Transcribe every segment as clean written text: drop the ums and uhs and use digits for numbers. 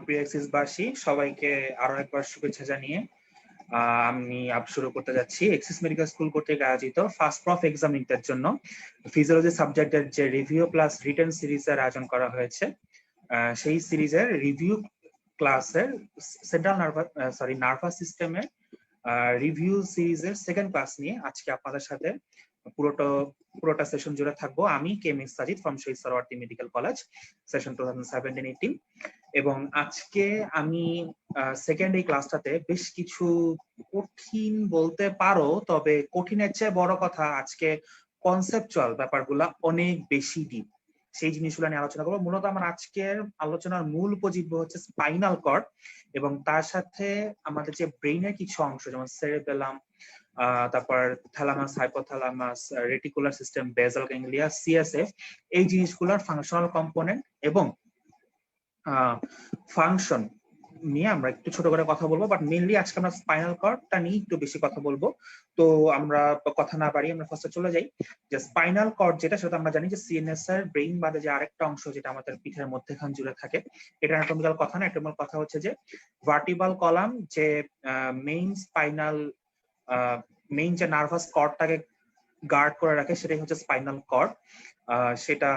প্রিয় এক্সিসবাসী সবাইকে আরো একবার শুভেচ্ছা জানিয়ে আমি শুরু করতে যাচ্ছি। এক্সিস মেডিকেল স্কুল কর্তৃক আয়োজিত ফার্স্ট প্রফ এক্সামিনের জন্য ফিজিওলজি সাবজেক্টের যে রিভিউ প্লাস রিটেন সিরিজের আয়োজন করা হয়েছে, সেই সিরিজের রিভিউ ক্লাসের সেন্ট্রাল নার্ভাস সিস্টেমের রিভিউ সিরিজের সেকেন্ড ক্লাস নিয়ে আজকে আপনাদের সাথে পুরোটা সেশন জুড়ে থাকবো। আমি KMS Sajid from Shahid Suhrawardy Medical College, session 2017-18। এবং আজকে আমি সেকেন্ড এই ক্লাসটাতে বেশ কিছু কঠিন বলতে পারো, তবে কঠিনের চেয়ে বড় কথা আজকে কনসেপচুয়াল ব্যাপারগুলা অনেক বেশি ডিপ, সেই জিনিসগুলো নিয়ে আলোচনা করবো। মূলত আমার আজকের আলোচনার মূল উপজীব্য হচ্ছে স্পাইনাল কর্ড এবং তার সাথে আমাদের যে ব্রেইনের কিছু অংশ যেমন সেরেবেলাম, তারপর thalamus, hypothalamus, reticular system, basal ganglia, CSF, এই জিনিসগুলোর ফাংশনাল কম্পোনেন্ট এবং ফাংশন নিয়ে আমরা একটু ছোট করে কথা বলবো। বাট মেইনলি আজকে আমরা স্পাইনাল কর্ডটা নিয়ে একটু বেশি কথা বলবো। তো আমরা কথা না বাড়িয়ে আমরা ফার্স্টে চলে যাই। যে স্পাইনাল কর্ড যেটা, সেটা আমরা জানি যে সিএনএস এর ব্রেইন বাদে যে আরেকটা অংশ যেটা আমাদের পিঠের মধ্যখান জুড়ে থাকে, এটা অ্যানাটমিক্যাল কথা না। অ্যানাটমিক্যাল কথা হচ্ছে যে ভার্টিবাল কলাম যে মেইন যে নার্ভাস কর্ডটাকে গার্ড করে রাখে, সেটাই হচ্ছে স্পাইনাল কর্ড। সেটা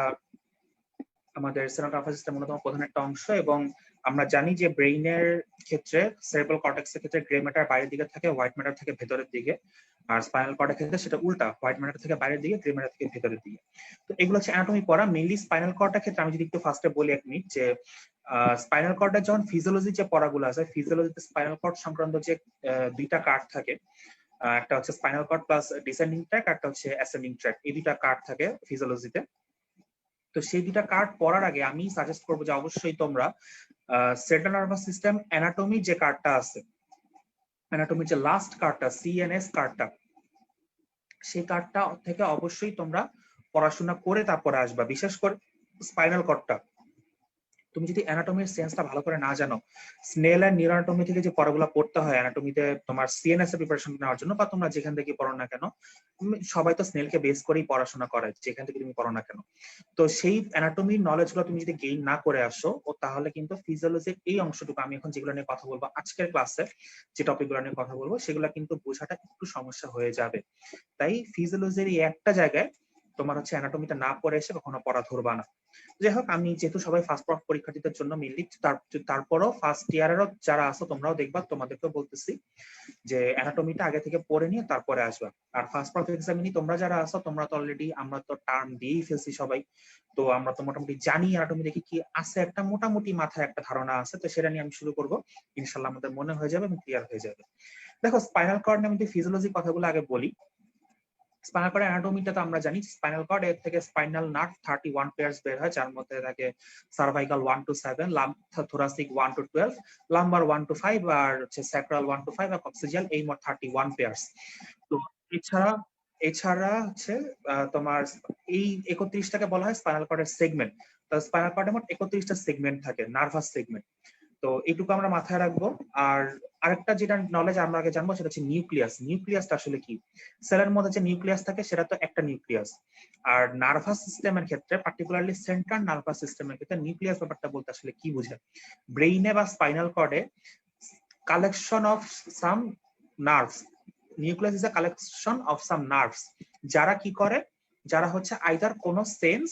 আমাদের সেন্ট্রাল নার্ভাস সিস্টেমের অন্যতম প্রধান একটা অংশ। এবং আমরা জানি যে ব্রেইনের ক্ষেত্রে সেরেব্রাল কর্টেক্সের ক্ষেত্রে গ্রে ম্যাটার বাইরের দিকে থাকে, হোয়াইট ম্যাটার থাকে ভেতরের দিকে। আর স্পাইনাল কর্ডের ক্ষেত্রে সেটা উল্টা, হোয়াইট ম্যাটার থেকে বাইরের দিকে, গ্রে ম্যাটার থেকে ভেতরের দিকে। তো এগুলো হচ্ছে অ্যানাটমি পড়া। মেইনলি স্পাইনাল কর্ডের ক্ষেত্রে আমি যদি একটু ফার্স্টে বলি এক মিনিট, যে স্পাইনাল কর্ডের যখন ফিজিওলজি যে পড়াগুলো আছে, ফিজিওলজিতে স্পাইনাল কর্ড সংক্রান্ত যে দুইটা কার্ড থাকে, একটা হচ্ছে spinal cord plus descending tract, একটা হচ্ছে অ্যাসেন্ডিং ট্র্যাক, এই দুইটা কার্ড থাকে ফিজিওলজিতে। তো সেই দুইটা কার্ড পড়ার আগে আমি সাজেস্ট করবো যে অবশ্যই তোমরা সেন্ট্রাল নার্ভাস সিস্টেম অ্যানাটমি যে কার্ডটা আছে, অ্যানাটমির যে লাস্ট কার্ডটা, সিএনএস কার্ডটা, সেই কার্ডটা থেকে অবশ্যই তোমরা পড়াশোনা করে তারপরে আসবা। বিশেষ করে স্পাইনাল কর্ডটা তুমি যদি অ্যানাটমির সেন্সটা ভালো করে না জানো, স্নেল এন্ড নিউরো অ্যানাটমি থেকে যে পড়াগুলো পড়তে হয় অ্যানাটমিতে তোমার সিএনএস এর প্রিপারেশন নেওয়ার জন্য, বা তোমরা যেখান থেকে পড়ো না কেন, সবাই তো স্নেলকে বেস করেই পড়াশোনা করে যেখান থেকে তুমি পড়ো না কেন। তো সেই অ্যানাটমির নলেজ গুলো তুমি যদি গেইন না করে আসো, ও তাহলে কিন্তু ফিজিওলজির এই অংশটুকু, আমি এখন যেগুলো নিয়ে কথা বলবো আজকের ক্লাসে, যে টপিকগুলো নিয়ে কথা বলবো, সেগুলো কিন্তু বোঝাটা একটু সমস্যা হয়ে যাবে। তাই ফিজিওলজির এই একটা জায়গায় তোমার হচ্ছে অ্যানাটমিটা না পড়ে এসে কখনো পড়া ধরবা না। যাই হোক, আমি যেহেতু সবাই ফার্স্ট প্রফ পরীক্ষার্থীদের জন্য মেইনলি, তারপরও ফার্স্ট ইয়ারেরও যারা আসো তোমরাও দেখবা, তোমাদেরকেও বলতেছি যে অ্যানাটমিটা আগে থেকে পড়ে নিয়ে তারপরে আসবা। আর ফার্স্ট প্রফ এক্সামিনি তোমরা যারা আসো, তোমরা তো অলরেডি, আমরা তো টার্ম দিয়েই ফেলছি সবাই, তো আমরা তো মোটামুটি জানি অ্যানাটমি দেখে কি আছে, একটা মোটামুটি মাথায় একটা ধারণা আছে। তো সেটা নিয়ে আমি শুরু করবো, ইনশাল্লাহ আমাদের মনে হয়ে যাবে এবং ক্লিয়ার হয়ে যাবে। দেখো, স্পাইনাল কর্ড নিয়ে আমি ফিজিওলজি কথাগুলো আগে বলি। স্পাইনাল কর্ডের অ্যানাটমিটা তো আমরা জানি, স্পাইনাল কর্ড এর থেকে স্পাইনাল নার্ভ 31 পেয়ারস বের হয়, যার মধ্যে থাকে cervical 1 to 7, thoracic 1 to 12, lumber 1 to 5, আর হচ্ছে স্যাক্রাল 1 to 5, আর কক্সিজিয়াল, এই মোট 31 পেয়ারস। তো এছাড়া হচ্ছে তোমার এই 31টাকে বলা হয় স্পাইনাল কর্ডের সেগমেন্ট। তো স্পাইনাল কর্ডে মোট 31টা সেগমেন্ট থাকে, নার্ভাস সেগমেন্ট। তো এইটুকু আমরা মাথায় রাখবো। আর আরেকটা যেটা নলেজ আমরা আগে জানবো, সেটা হচ্ছে নিউক্লিয়াস। নিউক্লিয়াসটা আসলে কি? সেলের মধ্যে যে নিউক্লিয়াস থাকে সেটা তো একটা নিউক্লিয়াস। আর নার্ভাস সিস্টেমের ক্ষেত্রে, পার্টিকুলারলি সেন্ট্রাল নার্ভাস সিস্টেমের ক্ষেত্রে নিউক্লিয়াস ব্যাপারটা বলতে আসলে কি বোঝায়? ব্রেইনে বা স্পাইনাল কর্ডে collection of some nerves, nucleus is a collection of some nerves, যারা কি করে, যারা হচ্ছে আইদার কোনো সেন্স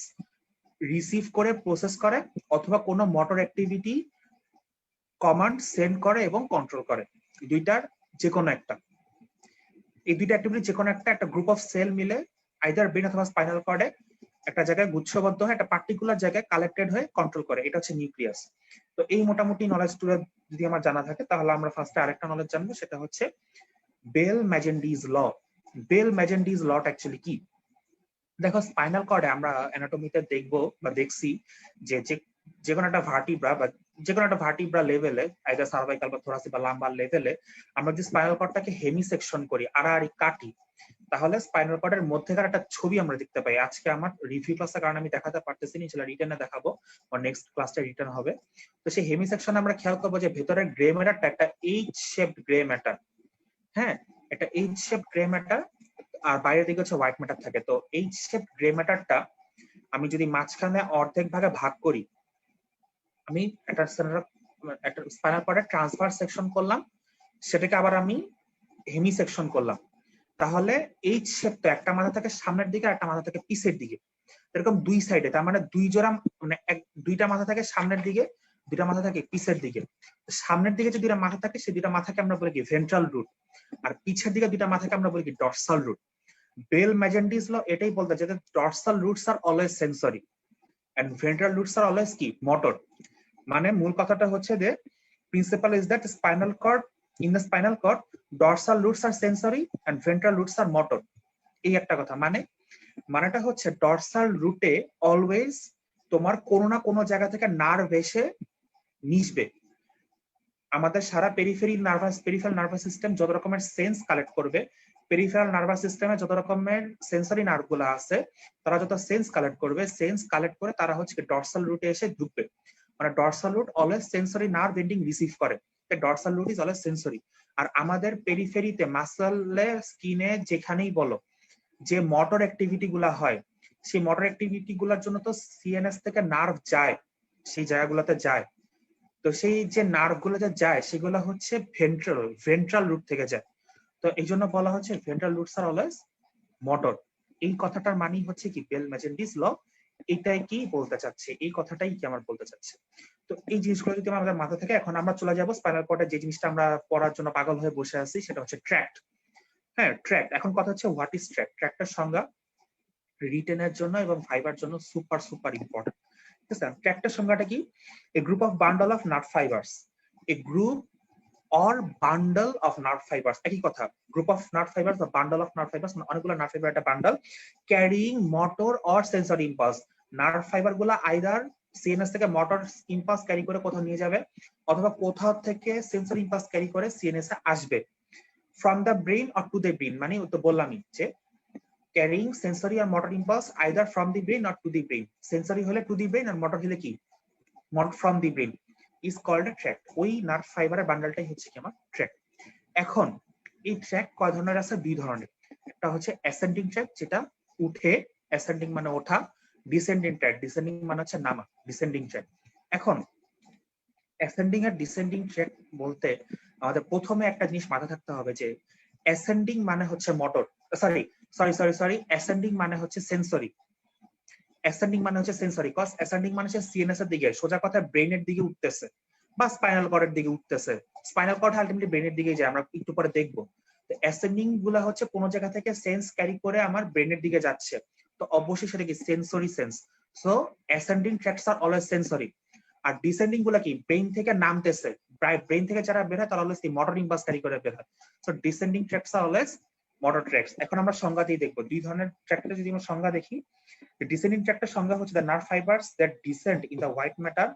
রিসিভ করে প্রসেস করে, অথবা কোনো মোটর অ্যাক্টিভিটি কমান্ড সেন্ড করে এবং কন্ট্রোল করে। দুইটার যে কোনো একটা, এই দুইটা অ্যাক্টিভিটি যে কোনো একটা গ্রুপ অফ সেল মিলে আইদার ব্রেন অথবা স্পাইনাল কর্ডে একটা জায়গায় গুচ্ছবদ্ধ হয়ে একটা পার্টিকুলার জায়গায় কালেক্টেড হয়ে কন্ট্রোল করে, এটা হচ্ছে নিউক্লিয়াস। তো এই মোটামুটি নলেজটা যদি আমার জানা থাকে, তাহলে আমরা ফার্স্টে আরেকটা নলেজ জানবো, সেটা হচ্ছে বেল-মেজেন্ডিস ল। বেল-মেজেন্ডিস লটা অ্যাকচুয়ালি কি? দেখো, স্পাইনাল কর্ডে আমরা অ্যানাটমিতে দেখবো বা দেখছি যে যে কোনো একটা ভার্টিব্রা বা যে কোনো একটা ভার্টিব্রা লেভেলে, আইদার সার্ভাইকাল বা থোরাসিক বা লাম্বার লেভেলে, আমরা যদি স্পাইনাল কর্ডটাকে হেমি সেকশন করি, আড়াআড়ি কাটি, তাহলে স্পাইনাল কর্ডের মধ্যেকার একটা ছবি আমরা দেখতে পাই। আজকে আমার রিভিউ ক্লাসের কারণে আমি দেখাতে পারতেছি না, সেটা রিটার্নে দেখাবো, আর নেক্সট ক্লাসটা রিটার্ন হবে। তো সেই হেমি সেকশনে আমরা খেয়াল করবো যে ভেতরের গ্রে ম্যাটারটা একটা এইচ শেপড গ্রে ম্যাটার। হ্যাঁ, একটা এইচ শেপড গ্রে ম্যাটার, আর বাইরের দিকে হচ্ছে হোয়াইট ম্যাটার থাকে। তো এইচ শেপড গ্রে ম্যাটারটা আমি যদি মাঝখানে অর্ধেক ভাগে ভাগ করি, আমি একটা একটা স্পাইনাল কর্ডের ট্রান্সভার্স সেকশন করলাম, সেটাকে আবার আমি হেমি সেকশন করলাম, তাহলে এই শেপটা একটা মাথা থেকে সামনের দিকে আর একটা মাথা থেকে পিছের দিকে, এরকম দুই সাইডে, তার মানে দুই জোড়া, মানে দুইটা মাথা থাকে সামনের দিকে, দুইটা মাথা থাকে পিছের দিকে। সামনের দিকে যে দুইটা মাথা থাকে সেই দুইটা মাথাকে আমরা বলি কি ভেন্ট্রাল রুট, আর পিছের দিকে দুইটা মাথাকে আমরা বলি কি dorsal root. Bell Magendie law এটাই বলতে যে dorsal roots are always sensory and ventral roots are always কি মোটর। মানে মূল কথাটা হচ্ছে যে principle is that spinal cord, in the spinal cord dorsal roots are sensory and ventral roots are motor. এই একটা কথা। মানেটা হচ্ছে ডরসাল রুটে অলওয়েজ তোমার কোনো না কোনো জায়গা থেকে নার্ভ এসে মিশবে। আমাদের সারা পেরিফেরাল নার্ভাস সিস্টেম যত রকমের সেন্স কালেক্ট করবে, পেরিফেরাল নার্ভাস সিস্টেমে যত রকমের সেন্সরি নার্ভ গুলো আছে, তারা যত সেন্স কালেক্ট করবে, সেন্স কালেক্ট করে তারা হচ্ছে ডরসাল রুটে এসে ঢুকবে। মানে dorsal root always sensory nerve ending receive করে, dorsal root is always sensory. আর আমাদের পেরিফেরিতে মাসলে, স্কিনে, যেখানেই বলো, যে মোটর অ্যাক্টিভিটি গুলা হয়, সেই মোটর অ্যাক্টিভিটি গুলার জন্য তো সিএনএস থেকে নার্ভ যায়, সেই জায়গাগুলোতে যায়। তো সেই যে নার্ভ গুলো যে যায় সেগুলো হচ্ছে ভেন্ট্রাল রুট থেকে যায়। তো এই জন্য বলা হচ্ছে ventral roots are always motor. এই কথাটার মানে হচ্ছে কি বেল ম্যাজেন্টিস ল এটাই কি বলতে চাচ্ছে, এই কথাটাই কি আমার বলতে চাচ্ছে। তো এই জিনিসগুলো যদি আমাদের মাথা থেকে, এখন আমরা চলে যাবো স্পাইনাল কর্ডের যে জিনিসটা আমরা পড়ার জন্য পাগল হয়ে বসে আছি, সেটা হচ্ছে ট্র্যাক্ট। হ্যাঁ, ট্র্যাক্ট। এখন কথা হচ্ছে হোয়াট ইজ ট্র্যাক্ট। ট্র্যাক্টের সংজ্ঞা রিটেনের জন্য এবং ফাইবার জন্য সুপার সুপার ইম্পর্টেন্ট। ঠিক আছে, ট্র্যাক্টের সংজ্ঞাটা কি? A group of bundle of nerve fibres, a group or bundle of nerve fibers, একই কথা, গ্রুপ অফ নার্ভ ফাইবার্স বা বান্ডল অফ নার্ভ ফাইবার্স, অনেকগুলো নার্ভ ফাইবার একটা bundle, carrying motor or sensory impulse. Nerve fibre গুলা either CNS থেকে motor impulse carry করে কোথাও নিয়ে যাবে, অথবা কোথাও থেকে সেন্সরি ইম্পালস ক্যারি করে সিএনএস এ আসবে। From the brain or to the brain, মানে তো বললামই যে ক্যারিং সেন্সরি আর motor impulse either from the brain or to the brain. Sensory হলে টু দি ব্রেইন আর মোটর হলে কি from the brain, is called a tract। ওই নার্ভ ফাইবারের বান্ডলটাই হচ্ছে কি আমার ট্র্যাক্ট। এখন এই ট্র্যাক্ট কয় ধরনের আছে? দুই ধরনের। একটা হচ্ছে অ্যাসেন্ডিং ট্র্যাক্ট, যেটা উঠে, অ্যাসেন্ডিং মানে ওঠা, ডিসেন্ডিং ট্র্যাক্ট, ডিসেন্ডিং মানে হচ্ছে নামা, ডিসেন্ডিং ট্র্যাক্ট। এখন অ্যাসেন্ডিং আর ডিসেন্ডিং ট্র্যাক্ট বলতে আমাদের প্রথমে একটা জিনিস মাথায় থাকতে হবে যে অ্যাসেন্ডিং মানে হচ্ছে মোটর, সরি অ্যাসেন্ডিং মানে হচ্ছে সেন্সরি। অ্যাসেন্ডিং মানে হচ্ছে সেন্সরি, কজ অ্যাসেন্ডিং মানে হচ্ছে সিএনএস এর দিকে, সোজা কথা ব্রেইনের দিকে উঠতেছে বা স্পাইনাল কর্ডের দিকে উঠতেছে। স্পাইনাল কর্ড আলটিমেটলি ব্রেইনের দিকে যায়, আমরা একটু পরে দেখবো। তো অ্যাসেন্ডিং গুলা হচ্ছে কোন জায়গা থেকে সেন্স ক্যারি করে আমার ব্রেইনের দিকে যাচ্ছে, তো অবশ্যই সেটা কি sensory sense. So ascending tracts are always sensory. আর ডিসেন্ডিং গুলা কি ব্রেইন থেকে নামতেছে, ব্রেইন থেকে যারা বের হয় তারা অলওয়েজ কি মোটর ইম্পালস ক্যারি করে বের হয়। So descending tracts are always motor tracts. এখন আমরা সংজ্ঞাতেই দেখবো দুই ধরনের ট্র্যাক্টের যদি আমরা সংজ্ঞা দেখি। The descending tractor সংজ্ঞা হচ্ছে the nerve fibers that descend in the white matter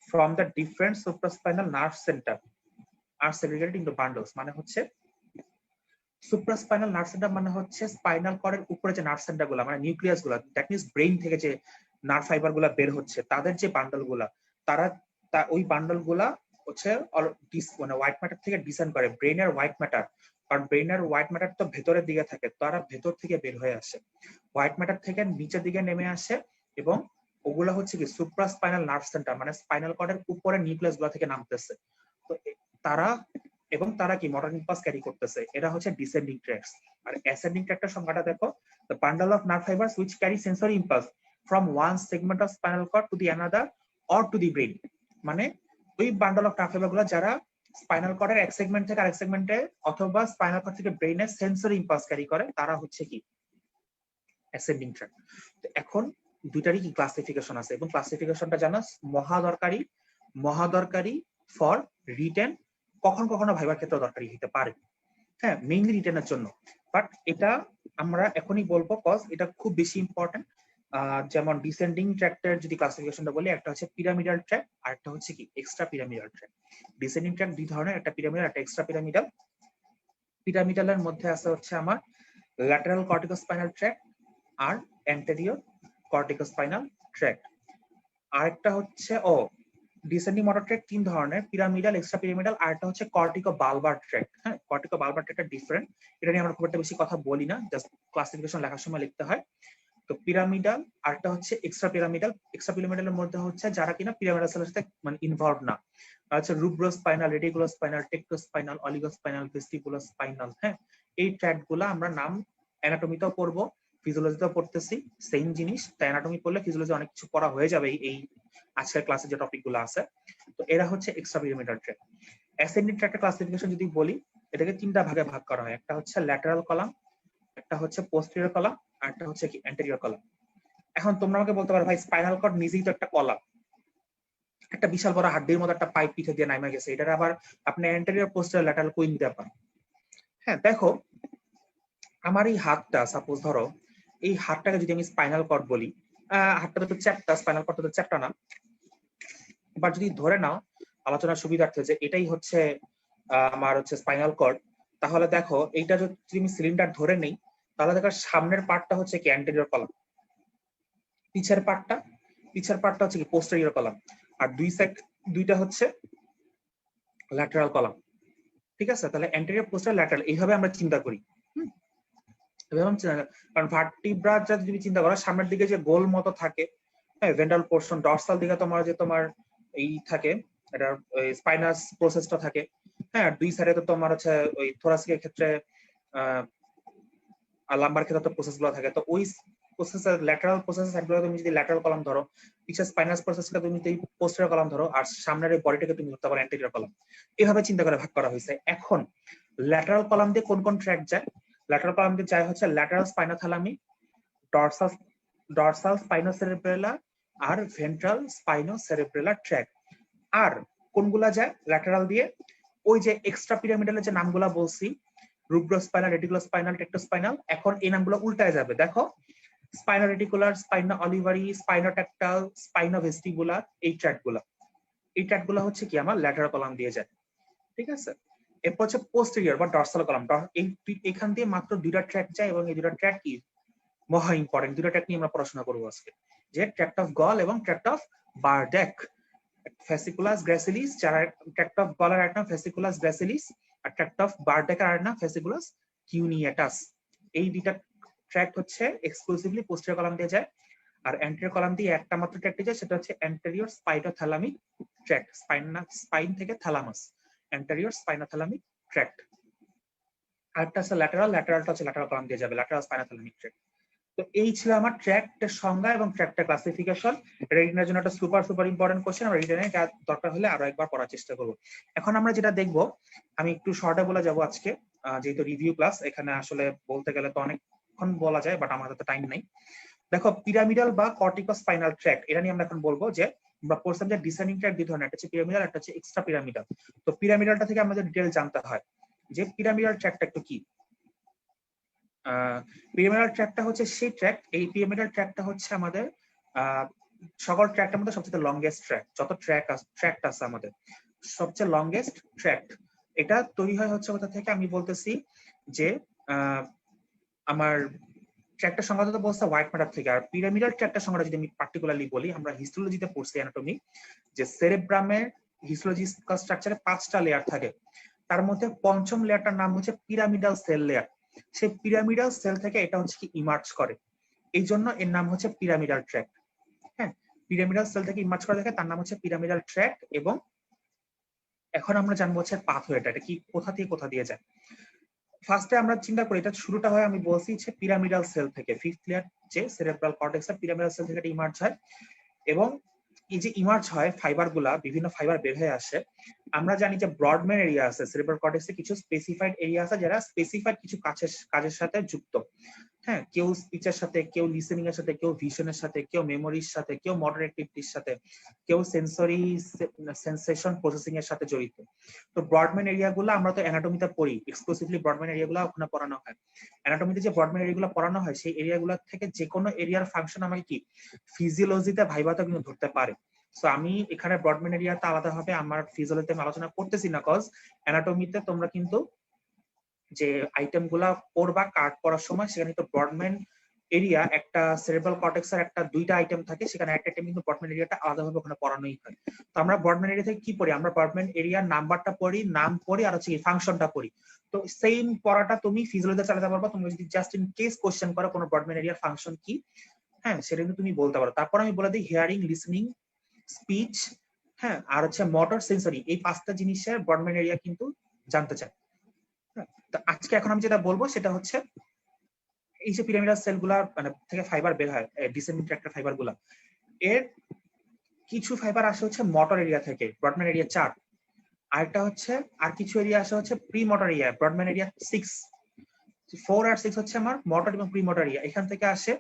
from the different supraspinal nerve center are segregated into bundles। মানে হচ্ছে supraspinal nerve center মানে হচ্ছে স্পাইনাল কর্ডের উপরে যে নার্ভ সেন্টার গুলা, মানে নিউক্লিয়াস গুলা, দ্যাট মিন্স ব্রেইন থেকে যে নার্ভ ফাইবার গুলা বের হচ্ছে, তাদের যে বান্ডল গুলা, তারা ওই বান্ডল গুলা হচ্ছে মানে হোয়াইট ম্যাটার থেকে ডিসেন্ড করে ব্রেইনের হোয়াইট ম্যাটার। কারণ ব্রেইনের হোয়াইট ম্যাটার তো ভেতরের দিকে থাকে, তারা ভেতর থেকে বের হয়ে আসে, হোয়াইট ম্যাটার থেকে নিচের দিকে নেমে আসে, এবং ওগুলা হচ্ছে কি সুপ্রাস্পাইনাল নার্ভ সেন্টার, মানে স্পাইনাল কর্ডের উপরে নিউক্লিয়াস গুলা থেকে নামতেছে। তো তারা কি মোটর ইম্পালস ক্যারি করতেছে, এটা হচ্ছে ডিসেন্ডিং ট্র্যাক্টস। আর অ্যাসেন্ডিং ট্র্যাক্টের সংজ্ঞাটা দেখো, the bundle of nerve fibers which carry sensory impulse from one segment of spinal cord to the another or to the brain। মানে ওই বান্ডল অফ নার্ভ ফাইবার গুলো যারা spinal কর্ডের এক সেগমেন্ট থেকে আরেক সেগমেন্টে অথবা স্পাইনাল কর্ড থেকে ব্রেইনে সেন্সরি ইম্পালস ক্যারি করে, তারা হচ্ছে কি অ্যাসেন্ডিং ট্র্যাক্ট। এখন দুইটারই কি ক্লাসিফিকেশন আছে, এবং ক্লাসিফিকেশনটা জানা মহাদরকারি ফর রিটেন, কখন কখনো ভাইবার ক্ষেত্রে দরকারি হতে পারে। হ্যাঁ, মেইনলি রিটেনের জন্য, বাট এটা আমরা এখনই বলবো কজ এটা খুব বেশি ইম্পর্টেন্ট। যেমন ডিসেন্ডিং ট্র্যাক্টের যদি ক্লাসিফিকেশনটা বলি, একটা হচ্ছে পিরামিডাল ট্র্যাক আর একটা হচ্ছে কি extra pyramidal track. Descending track দুই ধরনের, একটা পিরামিডাল একটা এক্সট্রা পিরামিডাল। পিরামিডালের মধ্যে আছে হচ্ছে আমার ল্যাটারাল কর্টিকোস্পাইনাল ট্র্যাক আর অ্যান্টেরিয়র কর্টিকোস্পাইনাল ট্র্যাক। আরেকটা হচ্ছে ডিসেন্ডিং মোটর ট্র্যাক তিন ধরনের, পিরামিডাল, এক্সট্রা পিরামিডাল, আর একটা হচ্ছে কর্টিকো বালবার ট্র্যাক। হ্যাঁ, কর্টিকো বালবার ট্র্যাকটা ডিফারেন্ট, এটা নিয়ে আমরা খুব একটা বেশি কথা বলি না, জাস্ট ক্লাসিফিকেশন লেখার সময় লিখতে হয়। তো পিরামিডাল আরটা হচ্ছে এক্সট্রা পিরামিডাল। এক্সট্রা পিরামিডালের মধ্যে হচ্ছে যারা কিনা পিরামিডাল সেলের সাথে মানে ইনভলভ না, আচ্ছা রুব্রোস্পাইনাল, রেটিকুলোস্পাইনাল, টেক্টোস্পাইনাল, অলিগোস্পাইনাল, ভেস্টিবুলোস্পাইনাল। হ্যাঁ, এই ট্র্যাক্ট গুলা আমরা নাম অ্যানাটমিতেও পড়বো, ফিজিওলজিতেও পড়তেছি, সেম জিনিস। তাই অ্যানাটমি পড়লে ফিজিওলজি অনেক কিছু পড়া হয়ে যাবে এই আজকের ক্লাসে যে টপিক গুলো আছে। তো এরা হচ্ছে এক্সট্রা পিরামিডাল ট্র্যাক্ট। অ্যাসেন্ডিং ট্র্যাক্টের ক্লাসিফিকেশন যদি বলি, এটাকে তিনটা ভাগে ভাগ করা হয়। একটা হচ্ছে ল্যাটারাল কলাম, একটা হচ্ছে পোস্টেরিয়র কলাম, আর একটা হচ্ছে কি অ্যান্টেরিয়র কলাম। এখন তোমরা আমাকে বলতে পারো ভাই স্পাইনাল কর্ড নিজেই তো একটা কলাম, একটা বিশাল বড় হাড্ডির মতো একটা পাইপ পিঠে দিয়ে নামে গেছে, এটা আবার আপনি অ্যান্টেরিয়র পোস্টেরিয়র ল্যাটারাল কই নিতে পারেন? হ্যাঁ দেখো, আমার এই হাতটা সাপোজ ধরো, এই হাতটাকে যদি আমি স্পাইনাল কর্ড বলি, হাতটা তো চ্যাপ্টা, স্পাইনাল কর্ডটা তো চ্যাপ্টা না, এবার যদি ধরে নাও আলোচনার সুবিধার্থে যে এটাই হচ্ছে আমার হচ্ছে স্পাইনাল কর্ড, তাহলে দেখো এইটা যদি আমি সিলিন্ডার ধরে নেই, তাহলে দেখো সামনের পার্টটা হচ্ছে কি অ্যান্টেরিয়র কলাম, পিছের পার্টটা হচ্ছে কি পোস্টেরিয়র কলাম, আর দুইটা হচ্ছে ল্যাটারাল কলাম। ঠিক আছে, তাহলে অ্যান্টেরিয়র পোস্টেরিয়র ল্যাটারাল এইভাবে আমরা চিন্তা করি। কারণ ভার্টিব্রা যদি চিন্তা করো, সামনের দিকে যে গোল মতো থাকে, হ্যাঁ ভেন্ট্রাল পোর্শন, ডর্সাল দিকে তোমার এই থাকে, এটা স্পাইনাস প্রসেসটা থাকে। হ্যাঁ, দুই সাইডে তো তোমার হচ্ছে ওই থোরাসিকের ক্ষেত্রে লাম্বার ক্ষেত্রে তো প্রসেস গুলো থাকে। তো ওই প্রসেসের ল্যাটারাল প্রসেসের সাইডগুলো তুমি যদি ল্যাটারাল কলাম ধরো, পিছের স্পাইনাস প্রসেসকে তুমি যদি পোস্টেরিয়র কলাম ধরো, আর সামনের এই বডিটাকে তুমি ধরতে পারো অ্যান্টেরিয়র কলাম। এভাবে চিন্তা করে ভাগ করা হয়েছে। এখন ল্যাটারাল কলাম দিয়ে কোন কোন ট্র্যাক যায়? ল্যাটারাল কলাম দিয়ে যায় হচ্ছে ল্যাটারাল স্পাইনোথ্যালামিক, ডর্সাল স্পাইনোসেরেব্রেলা আর ভেন্ট্রাল স্পাইনোসেরেব্রেলার ট্র্যাক। আর কোনগুলা যায় ল্যাটারাল দিয়ে? ওই যে এক্সট্রা পিরামিডালের যে নামগুলা বলছি, রুব্রোস্পাইনাল, রেটিকুলোস্পাইনাল, টেক্টোস্পাইনাল, এখন এই নামগুলো উল্টায় যাবে। দেখো, স্পাইনো রেটিকুলার, স্পাইনো অলিভারি, স্পাইনোট্যাক্টাল, স্পাইনো ভেস্টিবুলার, এই ট্র্যাকগুলা হচ্ছে কি আমার ল্যাটারাল কলাম দিয়ে যায়। ঠিক আছে, এরপর হচ্ছে পোস্টেরিয়র বা ডর্সাল কলাম। এখান দিয়ে মাত্র দুইটা ট্র্যাক যায়, এবং এই দুইটা ট্র্যাক কি মহা ইম্পর্টেন্ট। দুইটা ট্র্যাক নিয়ে আমরা পড়াশোনা করবো আজকে, যে ট্র্যাক্ট অফ গল এবং ট্র্যাক্ট অফ বারডেক। ফেসিকুলাস গ্র্যাসিলিস, যারা ট্র্যাক্ট অফ গলের আর নাম ফেসিকুলাস গ্র্যাসিলিস, আর ট্র্যাক্ট অফ বারডেকের আর নাম ফেসিকুলাস কিউনিয়েটাস। এই দুইটা ট্র্যাক্ট হচ্ছে এক্সক্লুসিভলি পোস্টেরিয়র কলাম দিয়ে যায়। আর অ্যান্টেরিয়র কলাম দিয়ে একটা মাত্র ট্র্যাক্ট যায়, সেটা হচ্ছে অ্যান্টেরিয়র স্পাইনোথ্যালামিক ট্র্যাক্ট, স্পাইন থেকে থ্যালামাস, অ্যান্টেরিয়র স্পাইনোথ্যালামিক ট্র্যাক্ট। আরেকটা আছে ল্যাটারালটা হচ্ছে ল্যাটারাল কলাম দিয়ে যাবে, ল্যাটারাল স্পাইনোথ্যালামিক ট্র্যাক্ট। তো এই ছিল আমার ট্র্যাক্টের সংজ্ঞা এবং ট্র্যাক্টের ক্লাসিফিকেশন। রিটেনের জন্য একটা সুপার ইম্পর্টেন্ট কোশ্চেন, আমরা রিটেনে দরকার হলে আরো একবার পড়ার চেষ্টা করব। এখন আমরা যেটা দেখব, আমি একটু শর্টে বলে যাব আজকে, যেহেতু রিভিউ ক্লাস, এখানে আসলে বলতে গেলে তো অনেকক্ষণ বলা যায়, বাট আমার হাতে টাইম নাই। দেখো, পিরামিডাল বা কর্টিকোস্পাইনাল ট্র্যাক্ট, এটা নিয়ে আমরা এখন বলবো। যে আমরা পড়ছিলাম যে ডিসেন্ডিং ট্র্যাক্ট দুই ধরনের, একটা হচ্ছে পিরামিডাল, একটা হচ্ছে এক্সট্রা পিরামিডাল। তো পিরামিডালটা থেকে আমাদের ডিটেইল জানতে হয় যে পিরামিডাল ট্র্যাক্টটা একটু কি। পিরামিডাল ট্র্যাকটা হচ্ছে সেই ট্র্যাক, এই পিরামিডাল ট্র্যাকটা হচ্ছে আমাদের সকল ট্র্যাকটার মধ্যে সবচেয়ে লংগেস্ট ট্র্যাক। যত ট্র্যাক্ট আছে আমাদের, সবচেয়ে লংগেস্ট ট্র্যাক্ট। এটা তৈরি হয় হচ্ছে কোথা থেকে আমি বলতেছি, যে আমার ট্র্যাকটার সংজ্ঞা তো বলছে হোয়াইট ম্যাটার থেকে। আর পিরামিডাল ট্র্যাকটার সংজ্ঞা যদি আমি পার্টিকুলারলি বলি, আমরা হিস্টোলজিতে পড়ছি অ্যানাটমি, যে সেরেব্রামের হিস্টোলজিক্যাল স্ট্রাকচারে 5টা লেয়ার থাকে। তার মধ্যে পঞ্চম লেয়ারটার নাম হচ্ছে পিরামিডাল সেল লেয়ার। সেই পিরামিডাল সেল থেকে এটা হচ্ছে কি ইমার্জ করে, এই জন্য এর নাম হচ্ছে পিরামিডাল ট্র্যাক। হ্যাঁ, পিরামিডাল সেল থেকে ইমার্জ করে দেখে তার নাম হচ্ছে পিরামিডাল ট্র্যাক। এবং এখন আমরা জানবো হচ্ছে পাথওয়েটা, এটা কি কোথা থেকে কোথা দিয়ে যায়। ফার্স্টে আমরা চিন্তা করি, এটা শুরুটা হয় আমি বলছি যে পিরামিডাল সেল থেকে, ফিফথ লেয়ার যে সেরেব্রাল কর্টেক্স, পিরামিডাল সেল থেকে ইমার্জ হয়। এবং এই যে ইমার্জ হয়, ফাইবার গুলা, বিভিন্ন ফাইবার বের হয়ে আসে। আমরা জানি যে ব্রডম্যান এরিয়া আছে সেরেব্রাল কর্টেক্সে, কিছু স্পেসিফাইড এরিয়া আছে যারা স্পেসিফাইড কিছু কাজের সাথে যুক্ত। হ্যাঁ, কেউ স্পিচের সাথে, কেউ লিসেনিং এর সাথে, কেউ ভিশনের সাথে, কেউ মেমোরির সাথে, কেউ মোটর অ্যাক্টিভিটির সাথে, কেউ সেন্সরি সেন্সেশন প্রসেসিং এর সাথে জড়িত। তো ব্রডম্যান এরিয়া গুলো আমরা তো অ্যানাটমিতে পড়ি, এক্সক্লুসিভলি ব্রডম্যান এরিয়া গুলো ওখানে পড়ানো হয়। অ্যানাটমিতে যে ব্রডম্যান এরিয়া গুলো পড়ানো হয়, সেই এরিয়া গুলো থেকে যে কোনো এরিয়ার ফাংশন আমাকে কি ফিজিওলজিতে ভাইবাতে কিন্তু ধরতে পারে। সো আমি এখানে ব্রডম্যান এরিয়াটা আলাদাভাবে আমার ফিজিওলজিতে আমি আলোচনা করতেছি না, কজ অ্যানাটমিতে তোমরা কিন্তু যে আইটেম গুলা পড়বা কার্ড পড়ার সময়, সেখানে তো ব্রডম্যান এরিয়া, একটা সেরেব্রাল কর্টেক্সের একটা দুইটা আইটেম থাকে, সেখানে একটা আইটেম কিন্তু ব্রডম্যান এরিয়াটা আলাদাভাবে ওখানে পড়ানোই হয়। তো আমরা ব্রডম্যান এরিয়া থেকে কি পড়ি? আমরা ব্রডম্যান এরিয়ার নাম্বারটা পড়ি, নাম পড়ি, আর হচ্ছে ফাংশনটা পড়ি। তো সেম পড়াটা তুমি ফিজিওলজিতে চালাতে পারবা। তুমি যদি জাস্ট ইন কেস কোশ্চেন করো কোনো ব্রডম্যান এরিয়ার ফাংশন কি, হ্যাঁ সেটা কিন্তু তুমি বলতে পারো। তারপর আমি বলে দিই হিয়ারিং, লিসনিং, স্পিচ, হ্যাঁ আর হচ্ছে মোটর, সেন্সরি, এই পাঁচটা জিনিসের ব্রডম্যান এরিয়া কিন্তু জানতে চায়। তো আজকে এখন আমি যেটা বলবো সেটা হচ্ছে এই যে পিরামিডাল সেলগুলা মানে থেকে ফাইবার বের হয়, ডিসেন্ডিং ট্র্যাক্টর ফাইবার গুলা, এর কিছু ফাইবার আসে হচ্ছে মোটর এরিয়া থেকে, ব্রডম্যান এরিয়া 4। আরেকটা হচ্ছে আর কিছু এরিয়া আসে হচ্ছে প্রি মোটর এরিয়া, ব্রডম্যান এরিয়া 6। 4 আর 6 হচ্ছে আমার মোটর এবং প্রি মোটর এরিয়া, এখান থেকে আসে।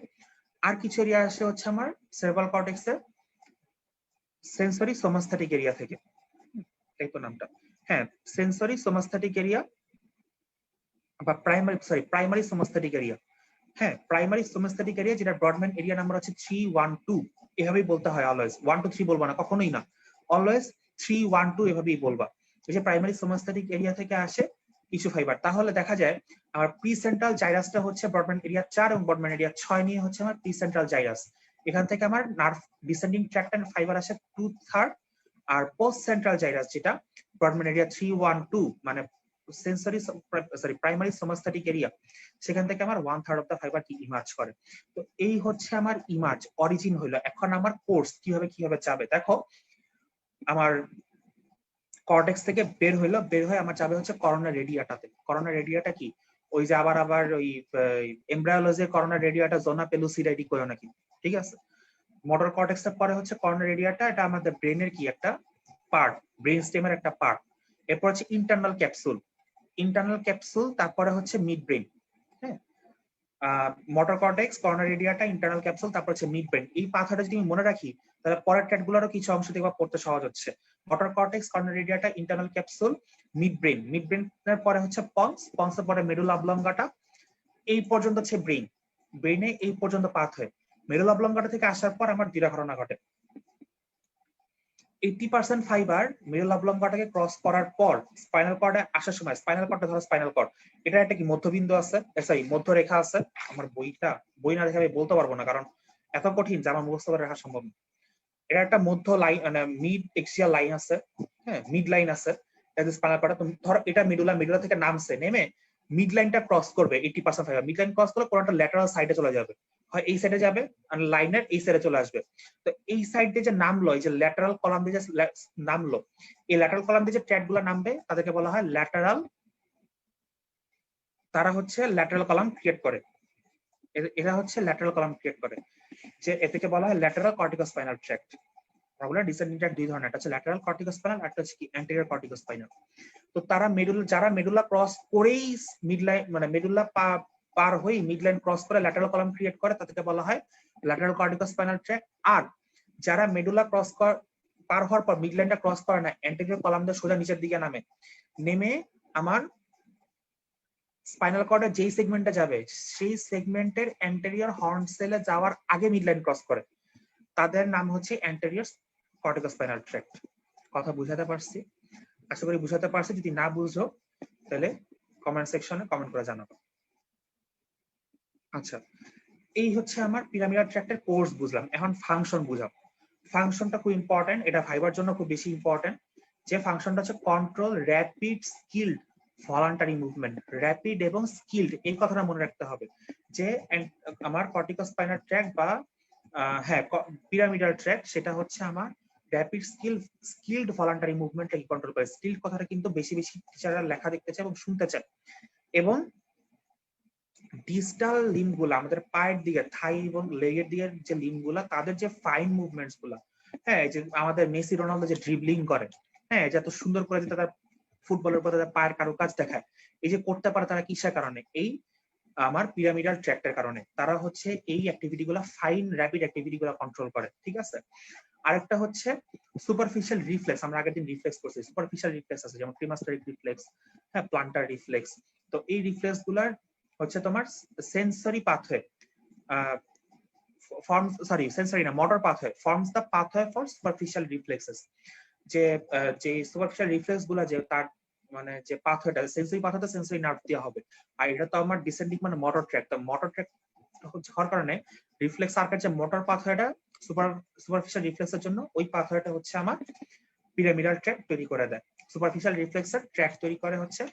আর কিছু এরিয়া আসে হচ্ছে আমার সেরেব্রাল কর্টেক্সের সেন্সরি সোমাস্থেটিক এরিয়া থেকে, এই তো নামটা, হ্যাঁ সেন্সরি সোমাস্থেটিক এরিয়া বা প্রাইমারি সোমাস্থেটিক এরিয়া, হ্যাঁ প্রাইমারি সোমাস্থেটিক এরিয়া, যেটা ব্রডম্যান এরিয়া নাম্বার হচ্ছে 312, এভাবেই বলতে হয় অলওয়েজ, 1 2 3 বলবো না, কখনোই না, অলওয়েজ 312 এভাবেই বলবা। এই যে প্রাইমারি সোমাস্থেটিক এরিয়া থেকে আসে কিছু ফাইবার। তাহলে দেখা যায় আমার প্রি সেন্ট্রাল জাইরাসটা হচ্ছে ব্রডম্যান এরিয়া 4 এবং ব্রডম্যান এরিয়া 6 নিয়ে হচ্ছে আমার প্রি সেন্ট্রাল জাইরাস। এখান থেকে আমার nerve descending tract and fibre আসে 2/3, আর পোস্ট সেন্ট্রাল জাইরাস যেটা ব্রডম্যান এরিয়া 312 মানে প্রাইমারি সোমাস্থেটিক এরিয়া, সেখান থেকে আমার 1/3 অফ দা ফাইবার কি ইমার্জ করে। তো এই হচ্ছে আমার ইমার্জ, অরিজিন হইলো। এখন আমার কোর্স কিভাবে যাবে দেখো, আমার কর্টেক্স থেকে বের হয়ে আমার যাবে হচ্ছে করোনা রেডিয়াটাতে। করোনা রেডিয়াটা কি? ওই যে আবার ওই এমব্রায়োলজি করোনা রেডিয়াটা জোনা পেলুসিডাইটি কইও নাকি, ঠিক আছে। মোটর কর্টেক্সের পরে হচ্ছে করোনা রেডিয়াটা, এটা আমাদের ব্রেনের কি একটা পার্ট, ব্রেন স্টেমের একটা পার্ট। এরপর হচ্ছে ইন্টারনাল ক্যাপসুল, তারপরে হচ্ছে মিড ব্রেন, হ্যাঁ motor cortex, corona radiata, internal capsule, তারপর হচ্ছে মিড ব্রেন। এই পাথাটা যদি আমি মনে রাখি তাহলে পরের ট্র্যাকগুলোরও কিছু অংশ দেখবা পড়তে সহজ হচ্ছে। Motor cortex, corona radiata, internal capsule, mid ব্রেনের পরে হচ্ছে পন্সের পরে মেডুলা অবলঙ্গাটা, এই পর্যন্ত হচ্ছে ব্রেনে এই পর্যন্ত পাথ হয়। মেডুলা অবলঙ্গাটা থেকে আসার পর আমার দুইটা ঘটনা ঘটে। 80% ফাইবার মেডুলা অবলঙ্গাটাকে ক্রস করার পর স্পাইনাল কর্ডে আসার সময়, স্পাইনাল কর্ডটা ধরো স্পাইনাল কর্ড, এটা একটা কি মধ্যবিন্দু আছে, সরি মধ্যরেখা আছে। আমার বই না দেখে আমি বলতে পারবো না, কারণ এত কঠিন যে আমার মুখস্থ করে রাখা সম্ভব না। এটা একটা মধ্য লাইন মানে মিড এক্সিয়াল লাইন আছে, হ্যাঁ মিড লাইন আছে। স্পাইনাল কর্ডে ধরো এটা মেডুলা থেকে নামছে, নেমে মিড লাইনটা ক্রস করবে। 80% ফাইবার মিড লাইন ক্রস করলে কোনটা ল্যাটারাল সাইডে চলে যাবে, হয় এই সাইডে যাবে আর লাইনের এই সাইডে চলে আসবে। তো এই সাইড দিয়ে যে নামলো, এই যে ল্যাটারাল কলাম দিয়ে যে নামলো, এই ল্যাটারাল কলাম দিয়ে যে ট্র্যাক গুলো নামবে তাদেরকে বলা হয় ল্যাটারাল, তারা হচ্ছে ল্যাটারাল কলাম ক্রিয়েট করে। এরা হচ্ছে ল্যাটারাল কলাম ক্রিয়েট করে, যে এটাকে বলা হয় ল্যাটারাল কর্টিকোস্পাইনাল ট্র্যাক্ট। আমরা ডিসেন্ডিং ট্র্যাক্ট দুই ধরনের, একটা হচ্ছে ল্যাটারাল কর্টিকোস্পাইনাল, আর একটা হচ্ছে কি অ্যান্টেরিয়র কর্টিকোস্পাইনাল। তো তারা যারা মেডুলা ক্রস করেই মিড লাইন মানে মেডুলা পার হয়ে মিড লাইন ক্রস করে ল্যাটারাল কলাম ক্রিয়েট করে, তাদেরকে বলা হয় ল্যাটারাল কর্টিকোস্পাইনাল ট্র্যাক্ট। আর যারা মেডুলা পার হওয়ার পর মিড লাইনটা ক্রস করে না, অ্যান্টেরিয়র কলাম দিয়ে সোজা নিচের দিকে নেমে আমার স্পাইনাল কর্ডের যেই সেগমেন্টে যাবে সেই সেগমেন্টের অ্যান্টেরিয়র হর্ন সেলে যাওয়ার আগে মিড লাইন ক্রস করে, তাদের নাম হচ্ছে অ্যান্টেরিয়র কর্টিকোস্পাইনাল ট্র্যাক্ট। কথা বুঝাতে পারছি? আশা করি বুঝাতে পারছি। যদি না বুঝো তাহলে কমেন্ট সেকশনে কমেন্ট করে জানাবো। আচ্ছা, এই হচ্ছে আমার পিরামিডাল ট্র্যাক্টের কোর্স বুঝলাম। এখন ফাংশন বুঝাও। ফাংশনটা খুব ইম্পর্টেন্ট, এটা ভাইবার জন্য খুব বেশি ইম্পর্টেন্ট। যে ফাংশনটা হচ্ছে control rapid skilled voluntary movement. Rapid এবং স্কিলড, এই কথাটা মনে রাখতে হবে যে আমার কর্টিকোস্পাইনাল ট্র্যাক্ট বা হ্যাঁ পিরামিডাল ট্র্যাক্ট, সেটা হচ্ছে আমার র্যাপিড স্কিলড ভলান্টারি মুভমেন্টটাকে কন্ট্রোল করে। স্কিলড কথাটা কিন্তু বেশি টিচাররা লেখা দেখতে চায় এবং শুনতে চায়। এবং ডিস্টাল লিম্বগুলা, আমাদের পায়ের দিকে, থাই এবং লেগের দিকের যে লিম্বগুলা, তাদের যে ফাইন মুভমেন্টস গুলা, হ্যাঁ যে আমাদের মেসি রোনালদো যে ড্রিবলিং করে, হ্যাঁ যে এত সুন্দর করে তাদের ফুটবলের উপর তাদের পায়ের কারুকাজ দেখায়, এই যে করতে পারে তারা কিসের কারণে? এই আমার পিরামিডাল ট্র্যাক্টের কারণে। তারা হচ্ছে এই অ্যাক্টিভিটি গুলা, ফাইন র্যাপিড অ্যাক্টিভিটি গুলা কন্ট্রোল করে, ঠিক আছে। আরেকটা হচ্ছে সুপারফিশিয়াল রিফ্লেক্স। আমরা আগের দিন রিফ্লেক্স করছি, সুপারফিশিয়াল রিফ্লেক্স আছে যেমন ক্রিমাস্টারিক রিফ্লেক্স, হ্যাঁ প্লান্টার রিফ্লেক্স। তো এই রিফ্লেক্স গুলার হচ্ছে তোমার sensory pathway motor pathway forms the pathway for superficial reflexes. যে সুপারফিশিয়াল রিফ্লেক্স গুলা যে তার মানে যে পাথওয়েটা, সেন্সরি পাথওয়েটা সেন্সরি নার্ভ দেওয়া হবে। আর এটা তো আমার ডিসেন্ডিং মানে মোটর ট্র্যাক। তো মোটর ট্র্যাক হওয়ার কারণে রিফ্লেক্স আর্কের যে মোটর পাথওয়েটা সুপারফিশিয়াল রিফ্লেক্সের জন্য ওই পাথওয়েটা হচ্ছে আমার পিরামিডাল ট্র্যাক তৈরি করে দেয়। সুপারফিশিয়াল রিফ্লেক্সের ট্র্যাক তৈরি করে হচ্ছে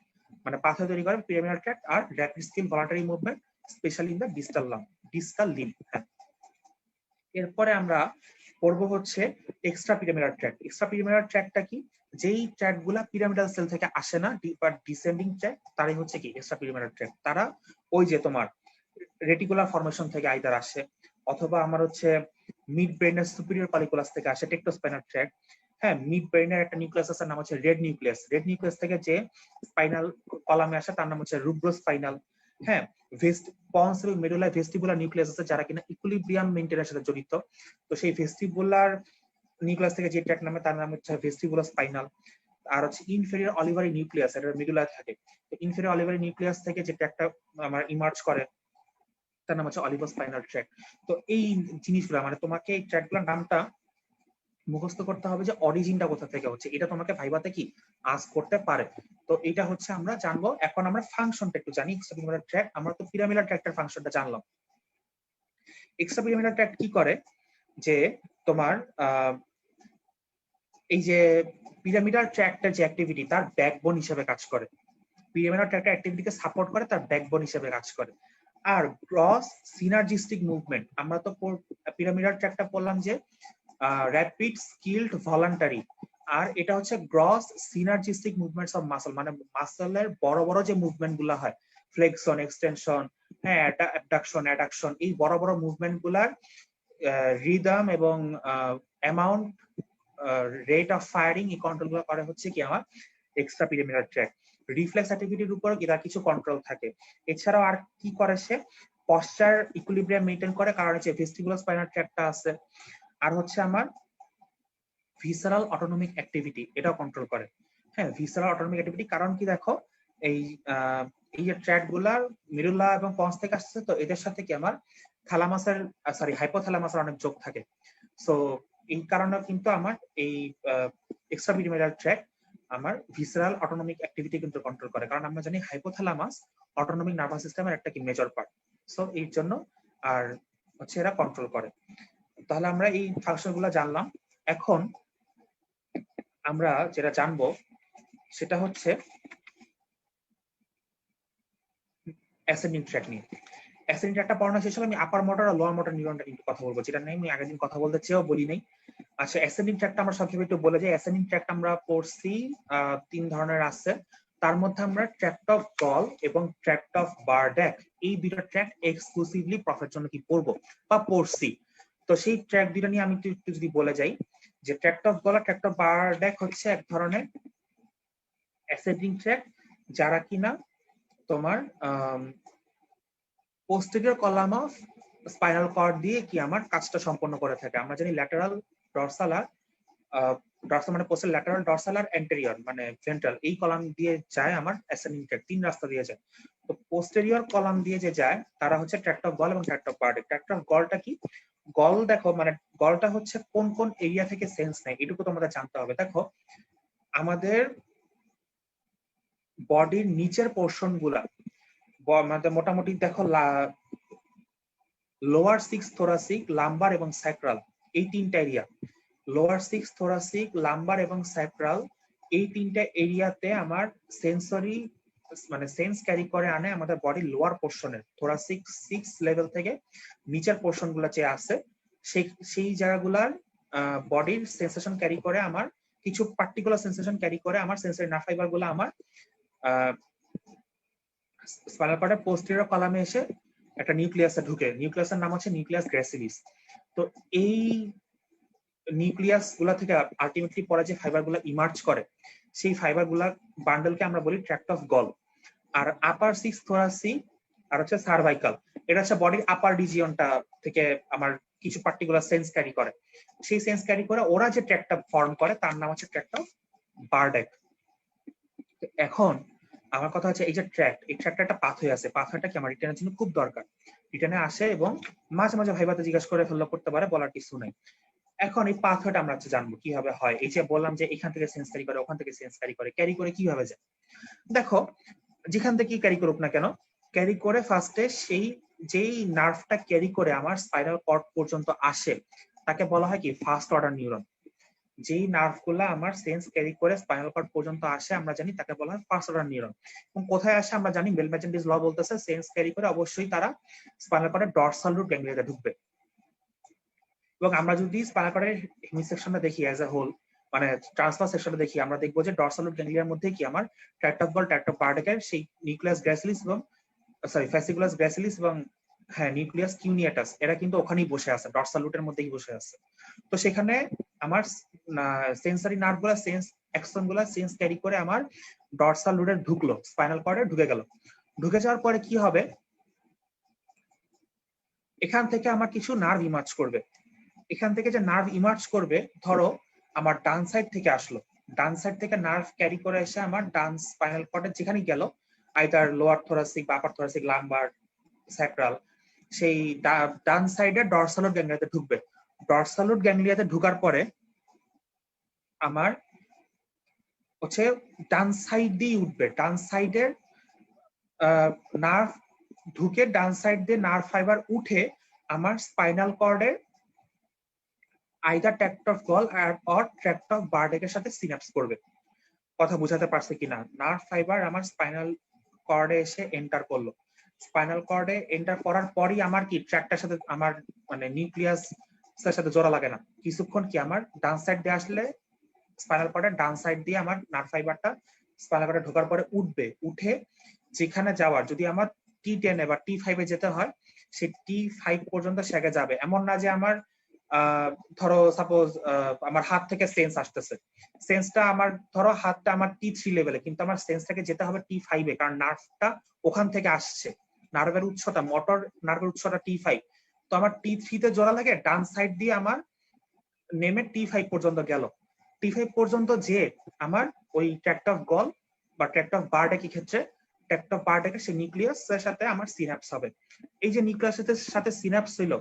মানে পাথওয়ে তৈরি করে পিরামিডাল ট্র্যাক আর rapid skilled voluntary movement specially in the distal limb. হ্যাঁ, এরপরে আমরা পড়বো হচ্ছে extra pyramidal tract. Extra pyramidal ট্র্যাকটা কি? যেই ট্র্যাক গুলা পিরামিডাল সেল থেকে আসে না বাট ডিসেন্ডিং ট্র্যাক, তারাই হচ্ছে কি এক্সট্রা পিরামিডাল ট্র্যাক। তারা ওই যে তোমার রেটিকুলার ফরমেশন থেকে আইদার আসে, অথবা আমার হচ্ছে মিড ব্রেইনের সুপিরিয়র পালিকুলাস থেকে আসে টেকটোস্পাইনাল ট্র্যাক। হ্যাঁ, মিড ব্রেইনের একটা নিউক্লিয়াস আছে, নাম হচ্ছে রেড নিউক্লিয়াস। রেড নিউক্লিয়াস থেকে যে স্পাইনাল কলামে আসে তার নাম হচ্ছে রুব্রোস্পাইনাল। হ্যাঁ, পন্স এবং মেডুলার ভেস্টিবুলার নিউক্লিয়াস আছে যারা কিনা ইকুইলিব্রিয়াম মেইনটেইনের সাথে জড়িত। তো সেই ভেস্টিবুলার নিউক্লিয়াস থেকে যে ট্র্যাক নামে তার নাম হচ্ছে ভেস্টিবুলার স্পাইনাল। আর হচ্ছে ইনফেরিয়র অলিভারি নিউক্লিয়াস, এটা মেডুলায় থাকে। তো ইনফেরিয়র অলিভারি নিউক্লিয়াস থেকে যে ট্র্যাকটা আমার ইমার্জ করে তার নাম হচ্ছে অলিভোস্পাইনাল ট্র্যাক। তো এই জিনিসগুলো মানে তোমাকে এই ট্র্যাকগুলোর নামটা মুখস্থ করতে হবে যে অরিজিনটা কোথা থেকে হচ্ছে, এটা তোমাকে ভাইভাতে কি আস্ক করতে পারে। তো এটা হচ্ছে আমরা জানবো। এখন আমরা ফাংশনটা একটু জানি। এক্সট্রা পিরামিডাল ট্র্যাক, আমরা তো পিরামিডাল ট্র্যাকটার ফাংশনটা জানলাম। এক্সট্রা পিরামিডাল ট্র্যাক কি করে যে তোমার এই যে পিরামিডাল ট্র্যাকটার যে অ্যাক্টিভিটি তার ব্যাকবোন হিসেবে কাজ করে। পিরামিডাল ট্র্যাকটার অ্যাক্টিভিটিকে সাপোর্ট করে, তার ব্যাকবোন হিসেবে কাজ করে। আর ক্রস সিনার্জিস্টিক মুভমেন্ট, আমরা তো পিরামিডাল ট্র্যাকটা পড়লাম যে র্যাপিড স্কিলড ভলান্টারি, আর এটা হচ্ছে gross synergistic movements of muscle, মানে মাসলের বড় বড় যে মুভমেন্ট গুলা হয়, ফ্লেক্সন, এক্সটেনশন, হ্যাঁ, অ্যাডাকশন, অ্যাডাকশন, এই বড় বড় মুভমেন্ট গুলার রিদম এবং অ্যামাউন্ট, রেট অফ ফায়ারিং, এই কন্ট্রোল গুলো করে হচ্ছে কি আমার এক্সট্রা পিরামিডাল ট্র্যাক। রিফ্লেক্স অ্যাক্টিভিটির উপর তার কিছু কন্ট্রোল থাকে। এছাড়াও আর কি করে সে? পশ্চার ইকুইলিব্রিয়াম মেইনটেইন করে, কারণ হচ্ছে ভেস্টিবুলার স্পাইনাল ট্র্যাকটা আছে। আর হচ্ছে আমার ভিসারাল অটোনমিক অ্যাক্টিভিটি, এটাও কন্ট্রোল করে। হ্যাঁ, ভিসারাল অটোনমিক অ্যাক্টিভিটি কারণ কি দেখো, এই যে ট্র্যাক গুলা মেডুলা এবং পন্স থেকে আসছে, তো এদের সাথে কি আমার থ্যালামাসের হাইপোথ্যালামাসের অনেক যোগ থাকে। সো এই কারণে কিন্তু আমার এই এক্সট্রা পিরামিডাল ট্র্যাক আমার ভিসারাল অটোনমিক অ্যাক্টিভিটি কিন্তু কন্ট্রোল করে, কারণ আমরা জানি হাইপোথ্যালামাস অটোনমিক নার্ভাস সিস্টেমের একটা কি মেজর পার্ট। সো এর জন্য আর হচ্ছে এরা কন্ট্রোল করে। তাহলে আমরা এই ফাংশন গুলো জানলাম। এখন আমরা যেটা জানবো সেটা হচ্ছে অ্যাসেন্ডিং ট্র্যাক নিয়ে। অ্যাসেন্ডিং ট্র্যাকটা পড়ানো শেষ হলে আমি আপার মোটর আর লোয়ার মোটর নিউরনটা কিন্তু কথা বলবো, যেটা নিয়ে আমি আগের দিন কথা বলতে চেয়েও বলি নাই। আচ্ছা, অ্যাসেন্ডিং ট্র্যাকটা আমরা সংক্ষেপে একটু বলে যাই। অ্যাসেন্ডিং ট্র্যাকটা আমরা পড়ছি 3 ধরনের আছে। তার মধ্যে আমরা ট্র্যাক্ট অফ গল এবং ট্র্যাক্ট অফ বারড্যাক, এই দুটো ট্র্যাক এক্সক্লুসিভলি প্রফের জন্য কি পড়বো বা পড়ছি। তো সেই ট্র্যাক দুটো নিয়ে আমি একটু যদি বলে যাই, যে ট্র্যাক্ট অফ গল আর ট্র্যাক্ট অফ বারড্যাক হচ্ছে এক ধরনের অ্যাসেন্ডিং ট্র্যাক যারা কিনা তোমার posterior column of spinal cord দিয়ে কি আমার কাজটা সম্পন্ন করে থাকে। আমরা জানি ল্যাটারাল ডরসাল আর ডরসাল মানে পোস্টাল, ল্যাটারাল ডরসাল আর অ্যান্টেরিয়র মানে ভেন্ট্রাল, এই কলাম দিয়ে যায় আমার অ্যাসেন্ডিং ট্র্যাক। 3 রাস্তা দিয়ে যায়। তো পোস্টেরিয়র কলাম দিয়ে যে যায় তারা হচ্ছে ট্র্যাক্ট অফ গল এবং ট্র্যাক্ট অফ বারড্যাক। ট্র্যাক্ট অফ গলটা কি? গল দেখো মানে গলটা হচ্ছে কোন কোন এরিয়া থেকে সেন্স নেয়, এটুকু তোমাদের জানতে হবে। দেখো আমাদের বডির নিচের পোর্শন গুলা মোটামুটি দেখো লোয়ার 6 থোরাসিক, লাম্বার এবং স্যাক্রাল, এই 3টা এরিয়া। লোয়ার 6 থোরাসিক, লাম্বার এবং স্যাক্রাল, এই 3টা এরিয়াতে আমার সেন্সরি মানে সেন্স ক্যারি করে আনে আমাদের বডির লোয়ার পোর্শনের, থোরাসিক 6 লেভেল থেকে নিচের পোর্শন গুলা যে আছে সেই জায়গাগুলার বডির সেন্সেশন ক্যারি করে, আমার কিছু পার্টিকুলার সেন্সেশন ক্যারি করে আমার সেন্সরি নার্ভ ফাইবার গুলো আমার স্পাইনাল কর্ডের পোস্টেরিয়র কলামে এসে একটা নিউক্লিয়াসে ঢুকে। নিউক্লিয়াসের নাম হচ্ছে নিউক্লিয়াস গ্রেসিলিস। তো এই নিউক্লিয়াস গুলা থেকে আলটিমেটলি পরে যে ফাইবার গুলা ইমার্জ করে, সেই ফাইবার গুলা বান্ডেলকে আমরা বলি ট্র্যাক্ট অফ গল। আর আপার 6 থোরাসিক আর হচ্ছে সার্ভাইকাল, এটা হচ্ছে বডির আপার রিজিয়নটা থেকে আমার কিছু পার্টিকুলার সেন্স ক্যারি করে। সেই সেন্স ক্যারি করে ওরা যে ট্র্যাক্টটা ফর্ম করে তার নাম হচ্ছে ট্র্যাক্ট অফ বারড্যাক। এখন আমার কথা হচ্ছে এই যে ট্র্যাক্ট, এই ট্র্যাক্টটা একটা পাথওয়ে আছে। পাথওয়েটা কি আমার রিটার্নের জন্য খুব দরকার। রিটার্নে আসে এবং মাঝে মাঝে ভাইবাতে জিজ্ঞাসা করে ফেললে করতে পারে, বলার কিছু নাই। এখন এই পাথওয়েটা আমরা জানবো কিভাবে হয়। এই যে বললাম যে এখান থেকে সেন্স ক্যারি করে, ওখান থেকে সেন্স ক্যারি করে কিভাবে যায়। দেখো যেখান থেকে ক্যারি করুক না কেন, ক্যারি করে ফার্স্টে সেই যেই নার্ভটা ক্যারি করে আমার স্পাইনাল কর্ড পর্যন্ত আসে তাকে বলা হয় কি ফার্স্ট অর্ডার নিউরন। যেই নার্ভগুলো আমার সেন্স ক্যারি করে স্পাইনাল কর্ড পর্যন্ত আসে আমরা জানি তাকে বলা হয় ফার্স্ট অর্ডার নিউরন। এবং কোথায় আসে আমরা জানি, বেল-মেজেন্ডিস ল বলতেছে সেন্স ক্যারি করে অবশ্যই তারা স্পাইনাল কর্ডের ডরসাল রুট গ্যাংলিয়াতে ঢুকবে। এবং আমরা যদি স্পাইনাল কর্ডের হেমিসেকশনটা দেখি অ্যাজ এ হোল, মানে ট্রান্সফার সেকশনটা দেখি, আমরা দেখবো যে ডরসাল রুট গ্যাংলিয়ার মধ্যে কি আমার tract of Goll, tract of বার্ডেকের সেই নিউক্লিয়াস গ্র্যাসিলিস এবং ফ্যাসিকুলাস গ্র্যাসিলিস এবং হ্যাঁ নিউক্লিয়াস কিউনিয়াটাস এরা কিন্তু ওখানেই বসে আছে, ডরসাল রুটের মধ্যেই বসে আছে। তো সেখানে আমার সেন্সরি নার্ভগুলা, সেন্স অ্যাকশন গুলা সেন্স ক্যারি করে আমার ডরসাল রুটে ঢুকলো, স্পাইনাল কর্ডে ঢুকে গেল। ঢুকে যাওয়ার পরে কি হবে, এখান থেকে আমার কিছু নার্ভ ইমার্জ করবে। এখান থেকে যে নার্ভ ইমার্জ করবে, ধরো আমার ডান সাইড থেকে আসলো, ডান সাইড থেকে নার্ভ ক্যারি করে এসে আমার ডান স্পাইনাল কর্ডে যেখানে গেল, আইদার লোয়ার থোরাসিক বা আপার থোরাসিক, লাম্বার, স্যাক্রাল, সেই ডান সাইডে ডরসাল গ্যাংলিয়াতে ঢুকবে। ডরসাল গ্যাংলিয়াতে ঢুকার পরে আমার হচ্ছে ডান সাইড দিয়ে উঠবে, ডান সাইডের নার্ভ ঢুকে ডান সাইড দিয়ে নার্ভ ফাইবার উঠে আমার স্পাইনাল কর্ডের আইদার ট্র্যাক্ট অফ গল আর ট্র্যাক্ট অফ বার্ডেকের সাথে সিনাপস করবে। কথা বুঝাতে পারছে কিনা? নার্ভ ফাইবার আমার স্পাইনাল কর্ডে এসে এন্টার করলো, স্পাইনাল কর্ডে এন্টার করার পরই আমার কি ট্র্যাক্টের সাথে আমার মানে নিউক্লিয়াস এর সাথে জোড়া লাগে না, কিছুক্ষণ কি আমার ডান সাইড দিয়ে আসলে স্পাইনাল কর্ডের ডান সাইড দিয়ে আমার নার্ভ ফাইবারটা স্পাইনাল কর্ডে ঢোকার পরে উঠবে, উঠে যেখানে যাওয়ার, যদি আমার T10 বা T5 যেতে হয় সেই T5 পর্যন্ত সেগে যাবে। এমন না যে আমার ধরো সাপোজ আমার হাত থেকে সেন্স আসতেছে, সেন্সটা আমার ধরো হাতটা আমার T3 লেভেলে, কিন্তু আমার সেন্সটাকে যেতে হবে T5 এ, কারণ নার্ভটা ওখান থেকে আসছে, নার্ভের উৎসটা, মোটর নার্ভের উৎসটা T5। তো আমার T3 তে জোড়া লাগে, ডান সাইড দিয়ে আমার নেমে T5 পর্যন্ত গেল। T5 পর্যন্ত যে আমার ওই ট্র্যাক্ট অফ গল বা ট্র্যাক্ট অফ বার্ডেকের ক্ষেত্রে ট্র্যাক্ট অফ বার্ডেকের সেই নিউক্লিয়াসের সাথে আমার সিনাপস হবে। এই যে নিউক্লিয়াসের সাথে সিনাপস হইল,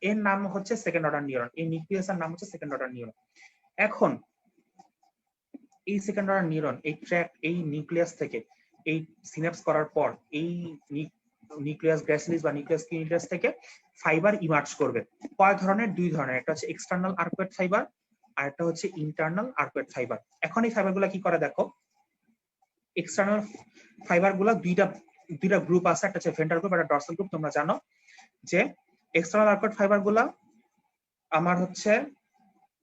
এর নাম হচ্ছে সেকেন্ড অর্ডার নিউরন। এই নিউক্লিয়াসের নাম হচ্ছে সেকেন্ড অর্ডার নিউরন। এখন এই সেকেন্ড অর্ডার নিউরন এই নিউক্লিয়াস থেকে এই সিনাপস করার পর এই নিউক্লিয়াস গ্র্যাসিলিস বা নিউক্লিয়াস কিউনিটাস থেকে ফাইবার ইমার্জ করবে। কয় ধরনের? দুই ধরনের, একটা হচ্ছে এক্সটার্নাল আর্কুয়েট ফাইবার আর একটা হচ্ছে ইন্টারনাল আর্কুয়েট ফাইবার। এখন এই ফাইবারগুলো কি করে দেখো, এক্সটার্নাল ফাইবারগুলো দুইটা গ্রুপ আছে, একটা হচ্ছে ভেন্ট্রাল গ্রুপ, একটা ডরসাল গ্রুপ। তোমরা জানো যে এক্সটার্নাল আর্কুয়েট ফাইবারগুলো আমার হচ্ছে,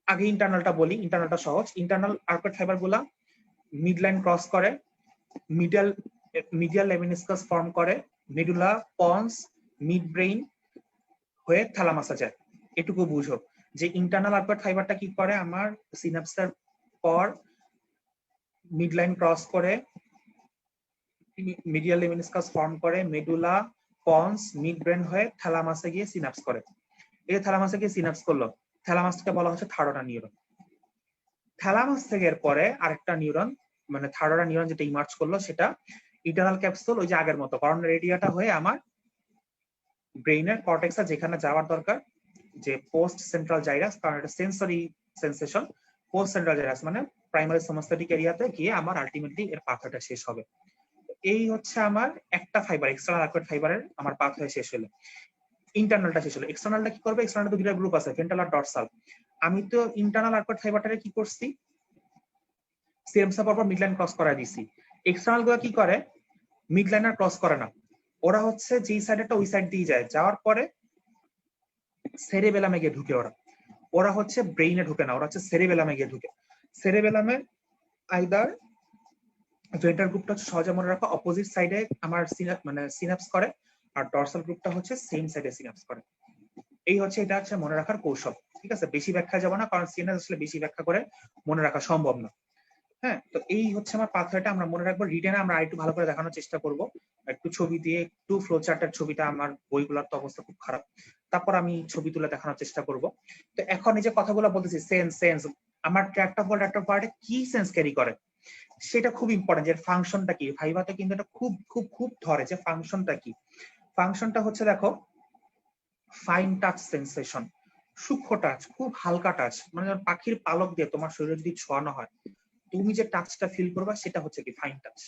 আগে ইন্টারনালটা বলি, ইন্টারনালটা সহজ। ইন্টারনাল আর্কুয়েট ফাইবারগুলো মিডলাইন ক্রস করে, মিডিয়াল লেমিনিসকাস ফর্ম করে, মেডুলা, পন্স, মিড ব্রেইন হয়ে থ্যালামাসে যায়। এটুকু বুঝো যে ইন্টারনাল আর্কুয়েট ফাইবারটা কি করে, আমার সিনাপসের পর মিডলাইন ক্রস করে, মিডিয়াল লেমিনিসকাস ফর্ম করে, মেডুলা, পন্স, মিড ব্রেন হয়ে থ্যালামাসে গিয়ে সিনাপস করে। এই থ্যালামাসে গিয়ে সিনাপস করলো, থ্যালামাসকে বলা হচ্ছে থার্ড অর্ডার নিউরন। থ্যালামাস থেকে এর পরে আরেকটা নিউরন, মানে থার্ড অর্ডার নিউরন যেটা ইমার্জ করলো, সেটা ইন্টারনাল ক্যাপসুল, ওই যে আগের মতো কর্নার রেডিয়াটা হয়ে আমার ব্রেইনের কর্টেক্সে যেখানে যাওয়ার দরকার, যে পোস্ট সেন্ট্রাল জাইরাস, কারণ এটা sensory sensation, post central gyrus মানে প্রাইমারি সোমাস্থেটিক এরিয়াতে গিয়ে আমার আলটিমেটলি এর পাথওয়েটা শেষ হবে। এই হচ্ছে আমার একটা ফাইবার, এক্সটার্নাল আর্কুয়েট ফাইবারের আমার পাথওয়ে শেষ হলো, ইন্টারনালটা শেষ হলো। এক্সটার্নালটা কি করবে? এক্সটার্নাল তো দুইটা গ্রুপ আছে, ভেন্ট্রাল আর ডরসাল। আমি তো ইন্টারনাল আর্কুয়েট ফাইবারটারে কি করছি, সিনাপসের পর মিডলাইন ক্রস করায় দিছি। এক্সটার্নাল গুলো কি করে? মিডলাইন আর ক্রস করে না, ওরা হচ্ছে যেই সাইডেটা ওই সাইড দিয়ে যায়, যাওয়ার পরে সেরেবেলামে গিয়ে ঢুকে। ওরা হচ্ছে ব্রেইনে ঢুকে না, ওরা হচ্ছে সেরেবেলামে গিয়ে ঢুকে। সেরেবেলামে আইদার ভেন্ট্রাল গ্রুপটা হচ্ছে সহজে মনে রাখো অপোজিট সাইডে আমার মানে সিনাপস করে, আর ডরসাল গ্রুপটা হচ্ছে সেম সাইডে সিনাপস করে। এই হচ্ছে, এটা হচ্ছে মনে রাখার কৌশল। ঠিক আছে, বেশি ব্যাখ্যা যাব না, কারণ সিনাপস আসলে বেশি ব্যাখ্যা করে মনে রাখা সম্ভব না। হ্যাঁ, তো এই হচ্ছে আমার পাথওয়েটা আমরা মনে রাখবো। রিটেনে আমরা আরেকটু ভালো করে দেখানোর চেষ্টা করব, একটু ছবি দিয়ে, একটু ফ্লো চার্টের ছবিটা, আমার বইগুলোর তো অবস্থা খুব খারাপ, তারপর আমি ছবি তুলে দেখানোর চেষ্টা করব। তো এখন এই যে কথাগুলো বলতেছি, সেন্স আমার ট্র্যাক্ট অফ বার্ডে কি সেন্স ক্যারি করে, সেটা খুব ইম্পর্টেন্ট। এর ফাংশনটা কি, ভাইভাতে কিন্তু এটা খুব খুব খুব ধরে যে ফাংশনটা কি। ফাংশনটা হচ্ছে দেখো, ফাইন টাচ সেন্সেশন, সূক্ষ্ম টাচ, খুব হালকা টাচ, মানে পাখির পালক দিয়ে তোমার শরীরে যদি ছোঁয়ানো হয়, তুমি যে টাচটা ফিল করবা সেটা হচ্ছে কি ফাইন টাচ।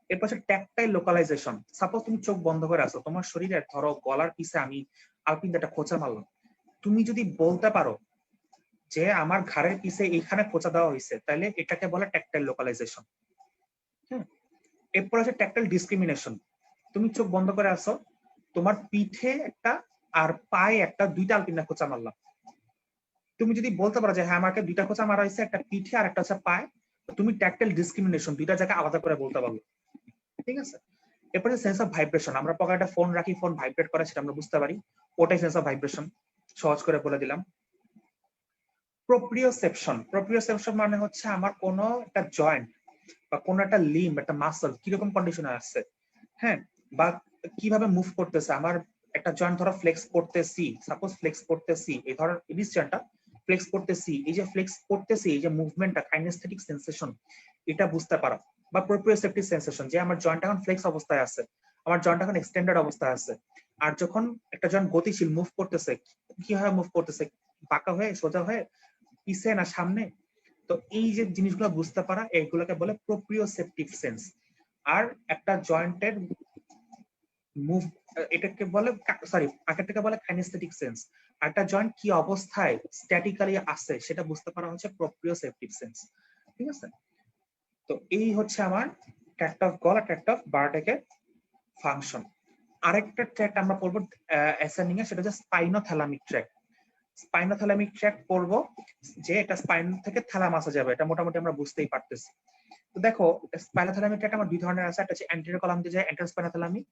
এরপর হচ্ছে ট্যাকটাইল লোকালাইজেশন। সাপোজ তুমি চোখ বন্ধ করে আছো, তোমার শরীরের ধরো গলার পিছে আমি আলপিন একটা খোঁচা মারলাম, তুমি যদি বলতে পারো যে আমার ঘাড়ের পিছে এইখানে খোঁচা দেওয়া হয়েছে, তাহলে এটাকে বলে ট্যাকটাইল লোকালাইজেশন। হ্যাঁ, এরপর আছে ট্যাকটাইল ডিসক্রিমিনেশন। তুমি চোখ বন্ধ করে আছো, তোমার পিঠে একটা আর পায়ে একটা, দুইটা আলপিন খোঁচা মারলাম, তুমি যদি বলতে পারো যে হ্যাঁ আমাকে দুইটা খোঁচা মারা হয়েছে, একটা পিঠে আর একটা হচ্ছে পায়ে, তুমি ট্যাকটাইল ডিসক্রিমিনেশন দুইটা জায়গায় আলাদা করে বলতে পারলো। ঠিক আছে, এরপরে সেন্স অফ ভাইব্রেশন। আমরা পকেটে ফোন রাখি, ফোন ভাইব্রেট করে, সেটা আমরা বুঝতে পারি, ওটাই সেন্স অফ ভাইব্রেশন, সহজ করে বলে দিলাম। প্রোপ্রিওসেপশন। প্রোপ্রিওসেপশন মানে হচ্ছে আমার কোনো একটা জয়েন্ট বা কোনো একটা লিম্ব, একটা মাসল কিরকম কন্ডিশনে আছে, হ্যাঁ, বা কিভাবে মুভ করতেছে। আমার একটা জয়েন্ট ধরো ফ্লেক্স করতেছি, সাপোজ ফ্লেক্স করতেছি, এই ধরো রিস্টটা ফ্লেক্স করতেছি, এই যে ফ্লেক্স করতেছি, এই যে মুভমেন্টটা, কাইনেস্থেটিক সেন্সেশন, এটা বুঝতে পারো। বা প্রোপ্রিওসেপটিভ সেন্সেশন, যে আমার জয়েন্ট এখন ফ্লেক্স অবস্থায় আছে, আমার জয়েন্ট এখন এক্সটেন্ডেড অবস্থায় আছে, আর যখন একটা জয়েন্ট গতিশীল মুভ করতেছে, কিভাবে মুভ করতেছে, বাঁকা হয়ে, সোজা হয়ে, পিছে না সামনে, তো এই যে জিনিসগুলো বুঝতে পারা, এইগুলোকে বলে প্রোপ্রিওসেপটিভ সেন্স। আর একটা জয়েন্টের মুভ, এটাকে বলে, সরি, আগেরটাকে বলে কাইনেস্থেটিক সেন্স। একটা জয়েন্ট কি অবস্থায় স্ট্যাটিক্যালি আছে সেটা বুঝতে পারা হচ্ছে প্রোপ্রিওসেপটিভ সেন্স। ঠিক আছে, তো এই হচ্ছে আমার ট্র্যাক্ট অফ গল আর ট্র্যাক্ট অফ বারটেকের ফাংশন। আরেকটা ট্র্যাক্ট আমরা পড়বো অ্যাসেন্ডিং এ, সেটা হচ্ছে স্পাইনোথ্যালামিক ট্র্যাক্ট। স্পাইনোথ্যালামিক ট্র্যাক্ট পড়বো, যে এটা স্পাইন থেকে থ্যালামাসে যাবে, এটা মোটামুটি আমরা বুঝতেই পারতেছি। তো দেখো, স্পাইনোথ্যালামিক ট্র্যাক্ট আমার দুই ধরনের আছে, একটা হচ্ছে অ্যান্টেরিয়র কলাম দিয়ে যায় অ্যান্টেরিয়র স্পাইনোথ্যালামিক,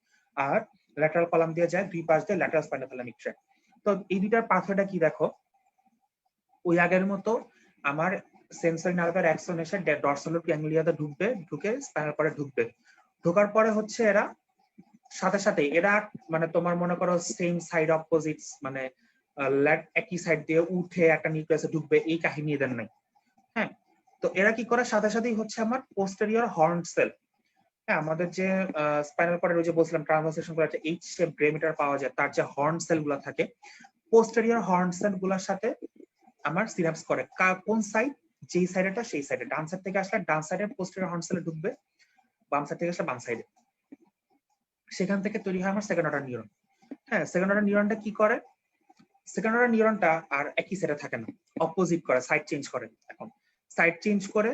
আর ল্যাটারাল কলাম দিয়ে যায় দুই পাশ দিয়ে ল্যাটারাল স্পাইনোথ্যালামিক ট্র্যাক্ট। তো এই দুইটার পাথওয়েটা কি দেখো, ওই আগের মতো আমার সেন্সরি নার্ভের অ্যাকশন এসে ডরসাল গ্যাংলিয়াতে ঢুকবে, ঢুকে স্পাইনাল কর্ডে ঢুকবে, ঢোকার পরে হচ্ছে এরা সাথে সাথে এরা মানে তোমার মনে করো সেম সাইড অপোজিটস, মানে একই সাইড দিয়ে উঠে একটা নিউক্লিয়াসে ঢুকবে, এই কাহিনী এদের নাই। হ্যাঁ, তো এরা কি করে, সাথে সাথেই হচ্ছে আমার পোস্টেরিয়র হর্ন সেল, হ্যাঁ, আমাদের যে স্পাইনাল কর্ডের ওই যে বলছিলাম ট্রান্সভার্সেশন করে একটা এইচ শেপ গ্রেমিটার পাওয়া যায়, তার যে হর্ন সেল গুলো থাকে, পোস্টেরিয়র হর্ন সেল গুলোর সাথে আমার সিনাপস করে। কোন সাইড, যেই সাইডটা সেই সাইডে, ডান সাইড থেকে আসলে ডান সাইডের পোস্টেরিয়র হর্ন সেলে ঢুকবে, বাম সাইড থেকে আসলে বাম সাইডে, সেখান থেকে তৈরি হয় আমার সেকেন্ড অর্ডার নিউরন। হ্যাঁ, সেকেন্ড অর্ডার নিউরনটা কি করে, সেকেন্ড অর্ডার নিউরনটা আর একই সাইডে থাকে না, অপোজিট করে, সাইড চেঞ্জ করে। এখন সাইড চেঞ্জ করে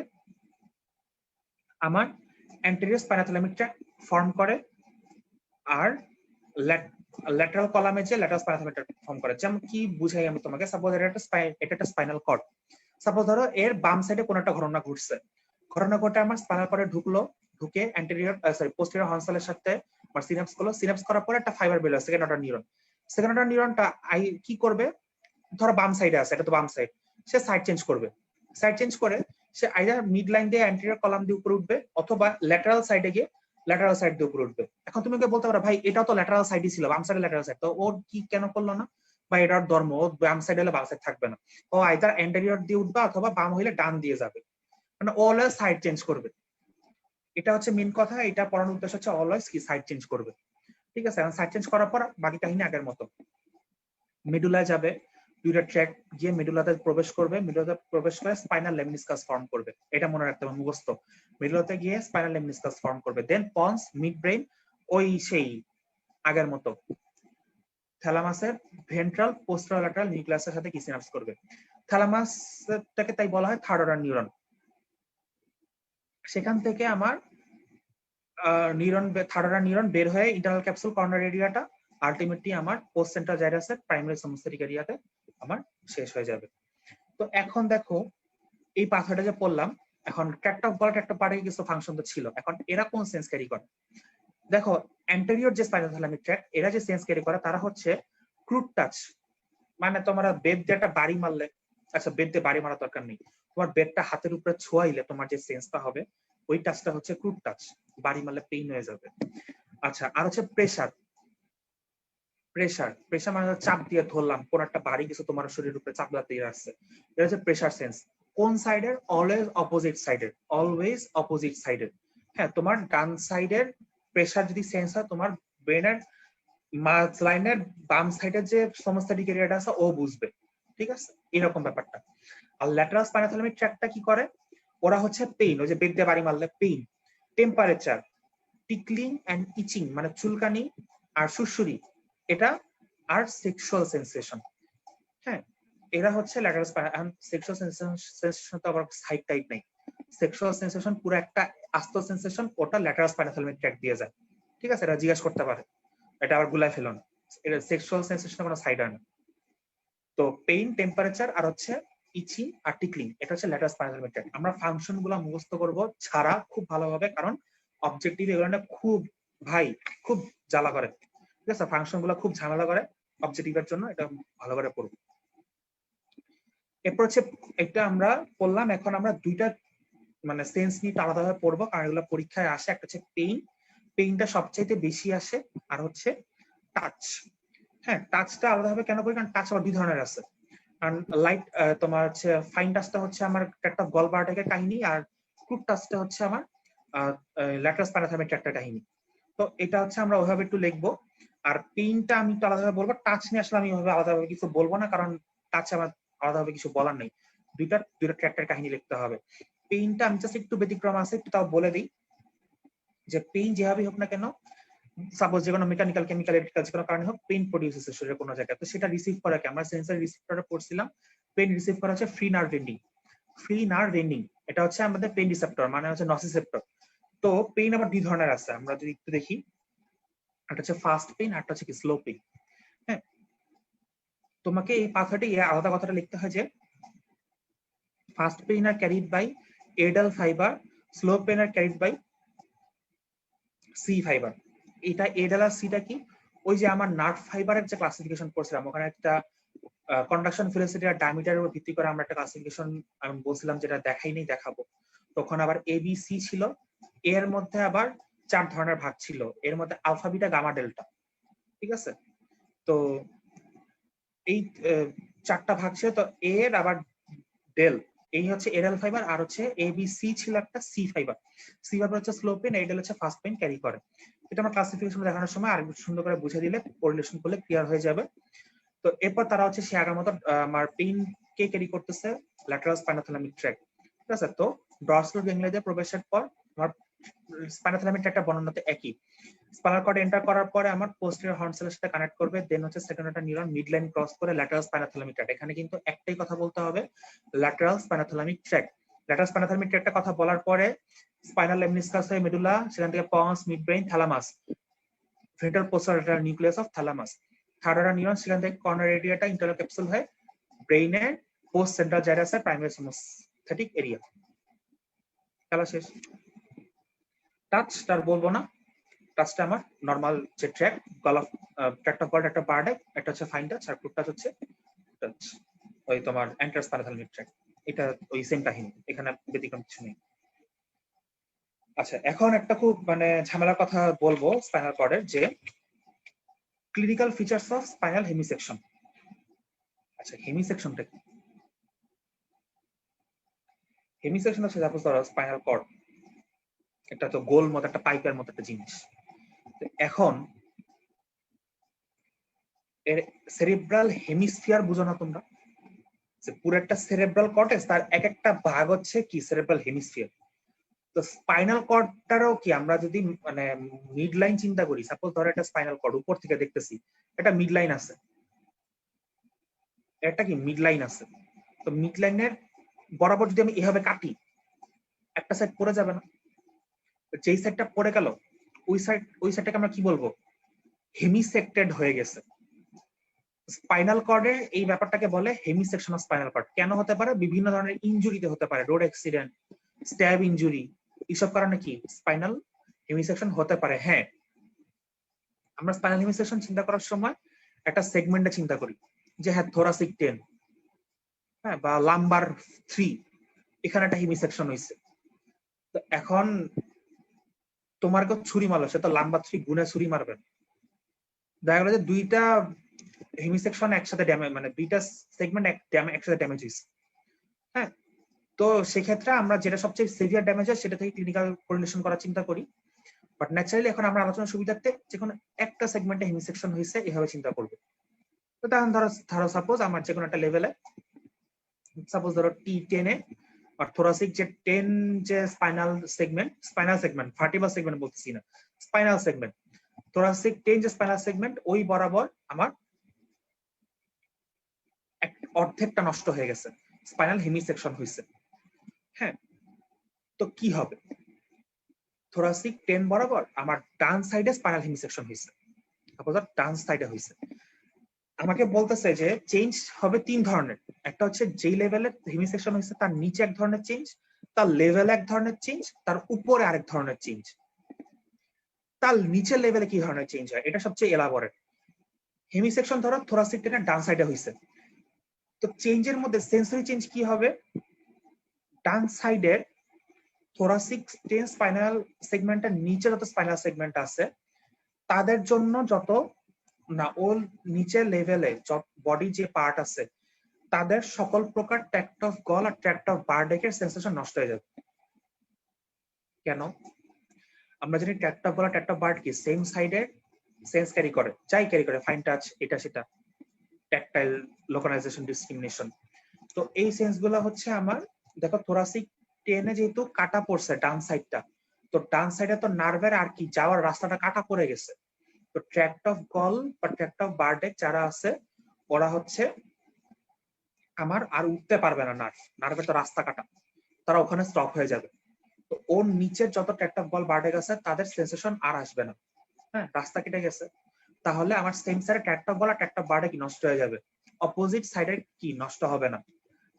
আমার অ্যান্টেরিয়র স্পাইনোথ্যালামিক ট্র্যাক্ট ফর্ম করে, আর ল্যাটারাল কলামে যে ল্যাটারাল স্পাইনোথ্যালামিক ট্র্যাক্ট ফর্ম করে। যেমন কি বুঝাই আমি তোমাকে, সাপোজ এটা একটা স্পাইনাল কর্ড, সাপোজ ধরো এর বাম সাইডে কোনো একটা ঘটনা ঘটছে, ঘটনা ঘটে আমার স্পাইনাল কর্ডে ঢুকলো, ঢুকে অ্যান্টেরিয়র পোস্টেরিয়র হর্ন সেলের সাথে আমার সিনাপস করলো, সিনাপস করার পরে একটা ফাইবার বের হয়, second order neuron. Second order নিউরনটা কি করবে, ধরো বাম সাইডে আছে, এটা তো বাম সাইড, সে সাইড চেঞ্জ করবে, সাইড চেঞ্জ করে সে আইদার মিড লাইন দিয়ে অ্যান্টেরিয়র কলাম দিয়ে উপরে উঠবে, অথবা ল্যাটারাল সাইডে গিয়ে ল্যাটারাল সাইড দিয়ে উপরে উঠবে। এখন তুমি বলতে পারো ভাই এটাও তো ল্যাটারাল সাইডই ছিল, বাম সাইডে ল্যাটারাল সাইড, তো ওর কি কেন করলো না, বা এটার ধর্ম, ও বাম সাইড হলে বাম সাইড থাকবে না, ও আইদার অ্যান্টেরিয়র দিয়ে উঠবে অথবা বাম হইলে ডান দিয়ে যাবে, মানে অলওয়েজ সাইড চেঞ্জ করবে। এটা হচ্ছে মেন কথা, এটা পড়ানোর উদ্দেশ্য হচ্ছে অলওয়েজ কি সাইড চেঞ্জ করবে। ঠিক আছে, সাইড চেঞ্জ করার পর বাকি কাহিনী আগের মতো, মেডুলায় যাবে, দুইটা ট্র্যাক গিয়ে মেডুলাতে প্রবেশ করবে, মেডুলাতে প্রবেশ করে স্পাইনাল লেমিনিসকাস ফর্ম করবে, এটা মনে রাখতে হবে মুখস্থ। মেডুলাতে গিয়ে স্পাইনাল লেমিনিসকাস ফর্ম করবে, দেন পন্স, মিড ব্রেইন, ওই সেই আগের মতো থ্যালামাসের ভেন্ট্রাল পোস্টারোল্যাটারাল নিউক্লিয়াসের সাথে কি সিনাপস করবে। থ্যালামাসটাকে তাই বলা হয় থার্ড অর্ডার নিউরন। সেখান থেকে আমার নিউরন, থার্ড অর্ডার নিউরন বের হয়ে ইন্টারনাল ক্যাপসুল কর্নার এরিয়াটা আলটিমেটলি আমার পোস্ট সেন্ট্রাল জাইরাসের প্রাইমারি সোমাস্থেটিক এরিয়াতে আমার শেষ হয়ে যাবে। তো এখন দেখো এই পাথরটা যে পড়লাম, এখন ট্র্যাক্ট অফ গল একটা পার্টে কিছু ফাংশন তো ছিল, এখন এরা কোন সেন্স ক্যারি করে। দেখো অ্যান্টেরিয়র যে স্পাইনোথ্যালামিক ট্র্যাক্ট, এরা যে সেন্স ক্যারি করে তারা হচ্ছে ক্রুড টাচ, মানে তোমরা বেদ দিয়ে একটা বাড়ি মারলে, আচ্ছা বেদ দিয়ে বাড়ি মারার দরকার নেই, তোমার বেদটা হাতের উপরে ছোঁয়াইলে তোমার যে সেন্সটা হবে ওই টাচটা হচ্ছে ক্রুড টাচ, বাড়ি মারলে পেইন হয়ে যাবে। আচ্ছা, আর হচ্ছে প্রেসার। প্রেসার প্রেসার মানে চাপ দিয়ে ধরলাম, কোন একটা বাড়ি কিছু তোমার শরীরের উপরে চাপ দিয়ে আসছে, এটা হচ্ছে প্রেসার সেন্স। কোন সাইডের, অলওয়েজ অপোজিট সাইডের, অলওয়েজ অপোজিট সাইডের। হ্যাঁ, তোমার ডান সাইডের প্রেসার যদি সেন্স হয়, তোমার ব্রেনের মাঝ লাইনের বাম সাইডের যে সোমাস্থেটিক এরিয়াটা আছে ও বুঝবে। ঠিক আছে, এরকম ব্যাপারটা। আর ল্যাটারাল স্পাইনোথ্যালামিক ট্র্যাক্টটা কি করে, ওরা হচ্ছে পেইন, ওই যে বেদ দিয়ে বাড়ি মারলে পেইন, টেম্পারেচার, টিকলিং এন্ড ইচিং মানে চুলকানি আর সুরসুরি এটা আর সেক্সুয়াল সেন্সেশন। হ্যাঁ, এরা হচ্ছে ল্যাটারাল স্পাইনাল। সেক্সুয়াল সেন্সেশন তো আবার সাইড টাইপ নাই। সেক্সুয়াল সেন্সেশন পুরো একটা আস্ত সেন্সেশন, ওটা ল্যাটারাল স্পাইনাল ট্র্যাক্ট দিয়ে যায়। ঠিক আছে, এটা জিজ্ঞাসা করতে পারে, এটা আবার গুলাই ফেলো না। এটা সেক্সুয়াল সেন্সেশন কোনো সাইড হয় না। তো পেইন, টেম্পারেচার আর হচ্ছে ইচিং আর টিকলিং, এটা হচ্ছে ল্যাটারাল স্পাইনাল ট্র্যাক্ট। আমরা ফাংশন গুলো মুখস্থ করব ছাড়া খুব ভালোভাবে, কারণ অবজেক্টিভ এগুলো খুব ভাই খুব জ্বালা করে। ঠিক আছে, ফাংশন গুলো খুব ঝামেলা করে অবজেক্টিভের জন্য, এটা ভালো করে পড়বো। এরপর হচ্ছে এটা আমরা পড়লাম, এখন আমরা দুইটা মানে সেন্স নিয়ে আলাদাভাবে পড়বো, কারণ এগুলো পরীক্ষায় আসে। একটা হচ্ছে পেইন, পেইনটা সবচাইতে বেশি আসে, আর হচ্ছে টাচ। হ্যাঁ, টাচটা আলাদাভাবে কেন করি, কারণ টাচ আবার দুই ধরনের আছে। কারণ লাইট তোমার হচ্ছে ফাইন টাচটা হচ্ছে আমার একটা গলবার্টের কাহিনী, আর ক্রুড টাচটা হচ্ছে আমার ল্যাটারাল স্পাইনাল একটা কাহিনী। তো এটা হচ্ছে আমরা ওইভাবে একটু লিখবো। আর পেইনটা আমি একটু আলাদাভাবে বলবো, টাচ নিয়ে আসলে আমি ওইভাবে আলাদাভাবে কিছু বলবো না, কারণ টাচ আমার আলাদাভাবে কিছু বলার নেই। দুইটা ক্যারেক্টার কাহিনী লিখতে হবে। পেইনটা আমি জাস্ট একটু ব্যতিক্রম আছে, একটু তাও বলে দিই যে পেইন যেভাবেই হোক না কেন, সাপোজ যে কোনো মেকানিক্যাল, কেমিক্যাল, ইলেকট্রিক্যাল যে কোনো কারণে হোক, পেইন প্রডিউস হচ্ছে শরীরের কোনো জায়গায়। তো সেটা রিসিভ করা কি, আমরা সেন্সর রিসিপ্টরে পড়ছিলাম, পেইন রিসিভ করা হচ্ছে free nerve ending. Free nerve ending এটা হচ্ছে আমাদের পেইন রিসেপ্টর, মানে হচ্ছে নসিসেপ্টর। তো পেইন আবার দুই ধরনের আছে, আমরা যদি একটু দেখি। একটা হচ্ছে ফাস্ট পেইন, আর একটা হচ্ছে কি স্লো পেইন। হ্যাঁ, তোমাকে এই পাথরটি আলাদা কথাটা লিখতে হয় যে fast pain are carried by A delta fibre, slow pain are carried by C fibre. এটা এডাল আর সিটা কি, ওই যে আমার নার্ভ ফাইবারের যে ক্লাসিফিকেশন করছিলাম, ওখানে একটা কন্ডাকশন ভেলোসিটি আর ডায়ামিটারের উপর ভিত্তি করে আমরা একটা ক্লাসিফিকেশন আমি বলছিলাম, যেটা দেখাইনি, দেখাবো। তখন আবার এ বি সি ছিল, এর মধ্যে আবার 4 ধরনের ভাগ ছিল, এর মধ্যে আলফা, বিটা, গামা, ডেল্টা। ঠিক আছে, তো এই 4টা ভাগ ছিল। তো এর আবার ডেল, এই হচ্ছে এডাল ফাইবার, আর হচ্ছে এ বি সি ছিল একটা সি ফাইবার। সি ফাইবার হচ্ছে স্লো পেইন, এডাল হচ্ছে ফাস্ট পেইন ক্যারি করে। এটা আমরা ক্লাসিফিকেশন দেখানোর সময় আরেকটু সুন্দর করে বুঝে দিলে, কোরিলেশন করলে ক্লিয়ার হয়ে যাবে। তো এরপর তারা হচ্ছে সে আগের মতো আমার পেইন কে ক্যারি করতেছে, ল্যাটারাল স্পাইনোথ্যালামিক ট্র্যাক্ট। ঠিক আছে, তো ডর্সাল গ্যাংলিয়া দিয়ে প্রবেশের পর আমার স্পাইনোথ্যালামিক ট্র্যাক্টটা বর্ণনাতে একই। স্পাইনাল কর্ড এন্টার করার পরে আমার পোস্টেরিয়র হর্ন সেলের সাথে কানেক্ট করবে, দেন হচ্ছে সেকেন্ড একটা নিউরন মিড লাইন ক্রস করে ল্যাটারাল স্পাইনোথ্যালামিক ট্র্যাক্ট। এখানে কিন্তু একটাই কথা বলতে হবে, ল্যাটারাল স্পাইনোথ্যালামিক ট্র্যাক্ট। ল্যাটারাল স্পাইনোথ্যালামিক ট্র্যাক্টটা কথা বলার পরে স্পাইনাল লেমনিসকাস হয়ে মেডুলা, সেখান থেকে ponds, mid brain, thalamus, ventral poster nucleus of thalamus. Third order neuron, সেখান থেকে কর্নার এরিয়াটা ইন্টারনাল ক্যাপসুল হয়ে ব্রেইনের পোস্ট সেন্ট্রাল জাইরাসের প্রাইমারি সিনেস্থেটিক এরিয়া। খেলা শেষ। টাচ তার বলবো না, টাচটা আমার নরমাল যে ট্র্যাক, গলা ট্র্যাকটা কল, একটা বার্ডে, একটা হচ্ছে ফাইন টাচ, আর ক্রুড টাচ হচ্ছে টাচ ওই তোমার এন্টার স্পাইনাল ট্র্যাক। এটা ওই সেম কাহিনী, এখানে ব্যতিক্রম কিছু নেই। আচ্ছা, এখন একটা খুব মানে ঝামেলার কথা বলবো স্পাইনাল কর্ডের, যে ক্লিনিক্যাল ফিচার্স অফ স্পাইনাল হেমিসেকশন। আচ্ছা, হেমিসেকশনটা কি? হেমিসেকশন হচ্ছে সাপোজ ধরো স্পাইনাল কর্ড একটা তো গোল মতো, একটা পাইপের মতো একটা জিনিস। এখন এর সেরিব্রাল হেমিস্ফিয়ার বুঝো না তোমরা, পুরো একটা সেরেব্রাল কর্টেক্স, তার এক একটা ভাগ হচ্ছে কি সেরেব্রাল হেমিস্ফিয়ার। তো স্পাইনাল কর্ডটারও কি, আমরা যদি মানে মিড লাইন চিন্তা করি, সাপোজ ধরো একটা স্পাইনাল কর্ড উপর থেকে দেখতেছি, একটা মিড লাইন আছে, একটা কি মিড লাইন আছে। তো মিড লাইনের বরাবর যদি আমি এভাবে কাটি, একটা সাইড পড়ে যাবে না? যেই সাইডটা পড়ে গেল, ওই সাইডটাকে আমরা কি বলবো, হেমিসেক্টেড হয়ে গেছে। স্পাইনাল কর্ডের এই ব্যাপারটাকে বলে হেমিসেকশন অফ স্পাইনাল কর্ড। কেন হতে পারে? বিভিন্ন ধরনের ইনজুরিতে হতে পারে, রোড অ্যাক্সিডেন্ট, স্ট্যাব ইনজুরি, এইসব কারণে কি স্পাইনাল হেমিসেকশন হতে পারে। হ্যাঁ, আমরা স্পাইনাল হেমিসেকশন চিন্তা করার সময় একটা সেগমেন্টে চিন্তা করি, যে হ্যাঁ থোরাসিক 10, হ্যাঁ, বা লাম্বার 3, এখানে একটা হেমিসেকশন হয়েছে। তো এখন তোমার কেউ ছুরি মারলো, সে তো লাম্বার 3 গুণে ছুরি মারবে। দেখা গেল যে দুইটা হেমিসেকশন একসাথে ড্যামেজ, মানে দুইটা সেগমেন্ট একসাথে ড্যামেজ হয়েছে। হ্যাঁ, তো সেক্ষেত্রে আমরা যেটা সবচেয়ে সিভিয়ার ড্যামেজ হয় সেটা থেকে ক্লিনিক্যাল কোরিলেশন করার চিন্তা করি। বাট ন্যাচারালি এখন আমরা আলোচনার সুবিধার্থে যে কোনো একটা সেগমেন্টে হেমিসেকশন হয়েছে এভাবে চিন্তা করবো। তো তখন ধরো সাপোজ আমার যে কোনো একটা লেভেলে, সাপোজ ধরো T10 এ আর থোরাসিক যে 10 যে স্পাইনাল সেগমেন্ট ভার্টিব্রাল সেগমেন্ট বলতেছি না, স্পাইনাল সেগমেন্ট, thoracic 10 যে স্পাইনাল সেগমেন্ট ওই বরাবর আমার অর্ধেকটা নষ্ট হয়ে গেছে, স্পাইনাল হেমিসেকশন হয়েছে। হ্যাঁ, তো কি হবে? thoracic 10 বরাবর আমার ডান সাইডে স্পাইনাল হেমিসেকশন হয়েছে, ডান সাইডে হয়েছে। আমাকে বলতেছে যে চেঞ্জ হবে 3 ধরনের। একটা হচ্ছে যেই লেভেলে হেমিসেকশন হয়েছে তার নিচে এক ধরনের চেঞ্জ, তার লেভেলে এক ধরনের চেঞ্জ, তার উপরে আরেক ধরনের চেঞ্জ। তার নিচের লেভেলে কি ধরনের চেঞ্জ হয় এটা সবচেয়ে এলাবোরেট। হেমিসেকশন ধরো thoracic 10 এর ডান সাইডে হয়েছে, তো চেঞ্জের মধ্যে সেন্সরি চেঞ্জ কি হবে? ডান সাইডের thoracic 10 স্পাইনাল সেগমেন্টের নিচে যত স্পাইনাল সেগমেন্ট আছে তাদের জন্য যত না ওর নিচের লেভেলে বডি যে পার্ট আছে তাদের সকল প্রকার ট্র্যাক্ট অফ গল আর ট্র্যাক্ট অফ বারডেকের সেন্সেশন নষ্ট হয়ে যাবে। কেন? আমরা জানি ট্র্যাক্ট অফ গল আর ট্র্যাক্ট অফ বার্ড কি সেম সাইডের সেন্স ক্যারি করে, যাই ক্যারি করে, ফাইন টাচ, এটা সেটা, ট্যাকটাইল, লোকালাইজেশন, ডিসক্রিমিনেশন। তো এই সেন্স গুলো হচ্ছে আমার, দেখো thoracic 10 এ যেহেতু কাটা পড়ছে ডান সাইডটা, তো ডান সাইডে তো নার্ভের আর কি যাওয়ার রাস্তাটা কাটা পড়ে গেছে। তো ট্র্যাক্ট অফ গল বা ট্র্যাক্ট অফ বারডেক যারা আছে ওরা হচ্ছে আমার আর উঠতে পারবে না, নার্ভের তো রাস্তা কাটা, তারা ওখানে স্টপ হয়ে যাবে। তো ওর নিচের যত ট্র্যাক্ট অফ গল বারডেক আছে তাদের সেন্সেশন আর আসবে না। হ্যাঁ, রাস্তা কেটে গেছে, তাহলে আমার সেম সাইডে ট্র্যাক্ট অফ গল আর ট্র্যাক্ট অফ বারডেক নষ্ট হয়ে যাবে, অপোজিট সাইডের কি নষ্ট হবে না।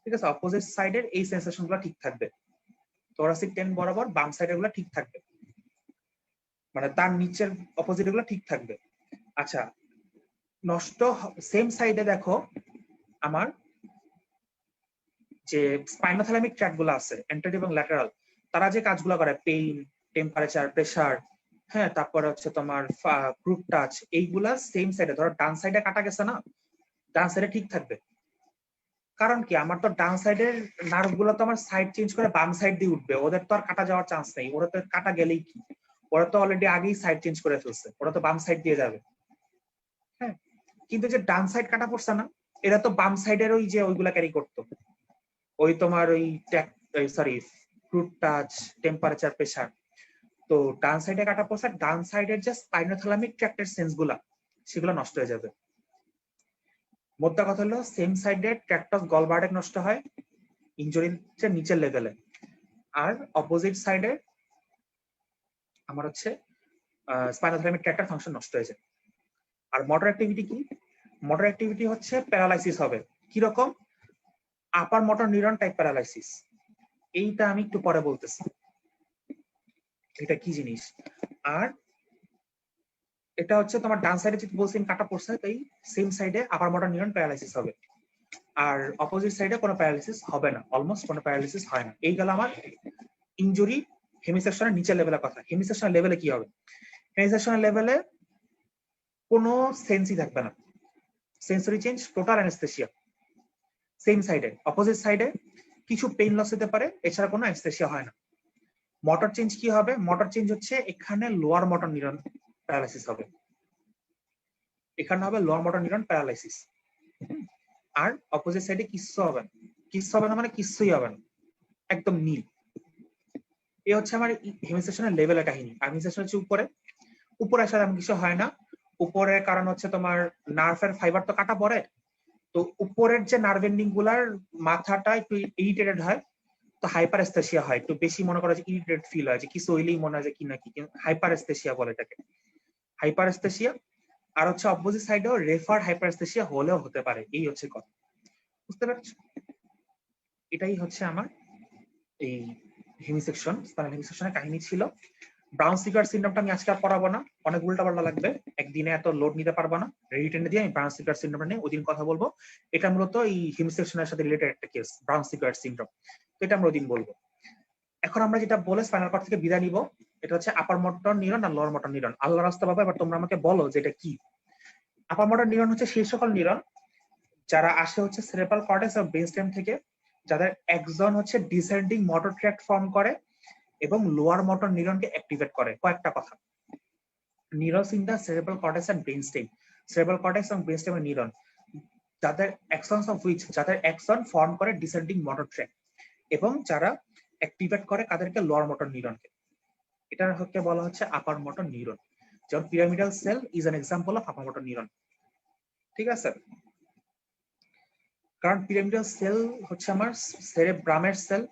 ঠিক আছে, অপোজিট সাইডের এই সেন্সেশন গুলো ঠিক থাকবে, thoracic 10 বরাবর বাম সাইডের গুলো ঠিক থাকবে, মানে তার নিচের অপোজিট গুলো ঠিক থাকবে। আচ্ছা, নষ্ট সেম সাইডে দেখো আমার যে স্পাইনোথ্যালামিক ট্র্যাক্ট গুলো আছে এন্টেরিয়র এবং ল্যাটারাল, তারা যে কাজগুলো করে পেইন, টেম্পারেচার, প্রেসার, হ্যাঁ, তারপরে হচ্ছে তোমার গ্রুপ টাচ, এইগুলা সেম সাইডে, ধরো ডান সাইডে কাটা গেছে না, ডান সাইডে ঠিক থাকবে। কারণ কি, আমার তো ডান সাইডের নার্ভ গুলো তো আমার সাইড চেঞ্জ করে বাম সাইড দিয়ে উঠবে, ওদের তো আর কাটা যাওয়ার চান্স নেই, ওরা তো কাটা গেলেই কি, ওরা তো অলরেডি আগেই সাইড চেঞ্জ করে ফেলছে, ওরা তো বাম সাইড দিয়ে যাবে। হ্যাঁ, কিন্তু যে ডান সাইড কাটা পড়ছে না, এরা তো বাম সাইডের ওই যে ওইগুলা ক্যারি করতো, ওই তোমার ওই sorry fruit touch, temperature, pressure. তো ডান সাইডে কাটা পড়ছে, ডান সাইডের যে স্পাইনোথ্যালামিক ট্র্যাক্টের সেন্স গুলা সেগুলো নষ্ট হয়ে যাবে। মোদ্দা কথা হলো সেম সাইডের ট্র্যাক্ট অফ গল বারডেক নষ্ট হয় ইনজুরির নিচের লেভেলে, আর অপোজিট সাইডে আমার হচ্ছে স্পাইনোথ্যালামিক ট্র্যাক্টের ফাংশন নষ্ট হয়ে যায়। আর মোটর অ্যাক্টিভিটি কি? মোটর অ্যাক্টিভিটি হচ্ছে প্যারালাইসিস হবে। কিরকম? আপার মোটর নিউরন টাইপ প্যারালাইসিস। এইটা আমি একটু পরে বলতেছি এটা কি জিনিস। আর এটা হচ্ছে তোমার ডান সাইডে যেটা বলছি কাটা পড়ছে, তাই সেম সাইডে আপার মোটর নিউরন প্যারালাইসিস হবে, আর অপোজিট সাইডে কোনো প্যারালাইসিস হবে না, অলমোস্ট কোনো প্যারালাইসিস হয় না। এই গেল আমার ইনজুরি হেমিসেকশনের নিচের লেভেলের কথা। হেমিসেকশনের লেভেলে কি হবে? হেমিসেকশনের লেভেলে কোনো সেন্সই থাকবে না, sensory change, total anaesthesia. Same সাইডে, অপোজিট সাইডে কিছু পেইন লস হতে পারে, এছাড়া কোনো অ্যানেস্থেসিয়া হয় না। মোটর চেঞ্জ কি হবে? মোটর চেঞ্জ হচ্ছে এখানে লোয়ার মোটর নিউরন প্যারালাইসিস হবে, এখানে হবে লোয়ার মোটর নিউরন প্যারালাইসিস। আর অপোজিট সাইডে কিচ্ছু হবে না, কিচ্ছু হবে না মানে কিচ্ছুই হবে না, একদম নীল। এ হচ্ছে আমার হেমিসেকশনের লেভেলের কাহিনী। আর হেমিসেকশন হচ্ছে উপরে, উপরে আসার আমি কিছু হয় না। উপরের কারণ হচ্ছে তোমার নার্ভের ফাইবার তো কাটা পড়ে, তো উপরের যে নার্ভ এন্ডিং গুলার মাথাটা একটু ইরিটেটেড হয়, তো হাইপার এস্থেসিয়া হয়, একটু বেশি মনে করো যে ইরিটেট ফিল হয়, যে কিছু হইলেই মনে হয় যে কি নাকি, হাইপার এস্থেসিয়া বলে এটাকে, হাইপার এস্থেসিয়া। আর হচ্ছে অপোজিট সাইডেও রেফার হাইপার এস্থেসিয়া হলেও হতে পারে, এই হচ্ছে কথা। বুঝতে পারছো? এটাই হচ্ছে আমার এই হেমিসেকশন, স্পাইনাল হেমিসেকশনের কাহিনী ছিল। ব্রাউন সিগার সিনড্রোমটা আমি আজকে আর পড়াবো না, অনেক উল্টাপাল্টা লাগবে, একদিনে এত লোড নিতে পারবো না। রিটেনে দিয়ে আমি ব্রাউন সিগার সিনড্রোমটা নিয়ে ওদিন কথা বলবো। এটা মূলত এই হেমিসেকশনের সাথে রিলেটেড একটা কেস, ব্রাউন সিগার সিনড্রোম, তো এটা আমরা ওদিন বলবো। এখন আমরা যেটা বলে স্পাইনাল কর্ড থেকে বিদায় নিব, এটা হচ্ছে আপার মোটর নিউরন আর লোয়ার মোটর নিউরন। আল্লাহ রাস্তা বাবা, এবার তোমরা আমাকে বলো যে এটা কি। আপার মোটর নিউরন হচ্ছে সেই সকল নিউরন যারা আসে হচ্ছে সেরেব্রাল কর্টেক্স আর ব্রেইনস্টেম থেকে, যাদের একজন হচ্ছে ডিসেন্ডিং মোটর ট্র্যাক্ট ফর্ম করে এবং লোয়ার মোটর নিউরনকে অ্যাক্টিভেট করে। কয়েকটা কথা, neurons in the cerebral cortex and brainstem, cerebral cortex এবং ব্রেইনস্টেমের নিউরন যাদের অ্যাকশনস অফ হুইচ, যাদের অ্যাকশন ফর্ম করে ডিসেন্ডিং মোটর ট্র্যাক্ট এবং যারা অ্যাক্টিভেট করে কাদেরকে, লোয়ার মোটর নিউরনকে। এটার হচ্ছে বলা হচ্ছে আপার মোটর নিউরন। যেমন pyramidal cell is an example of upper motor neuron. ঠিক আছে, কারণ পিরামিডাল সেল হচ্ছে আমার সেরেব্রামের সেল।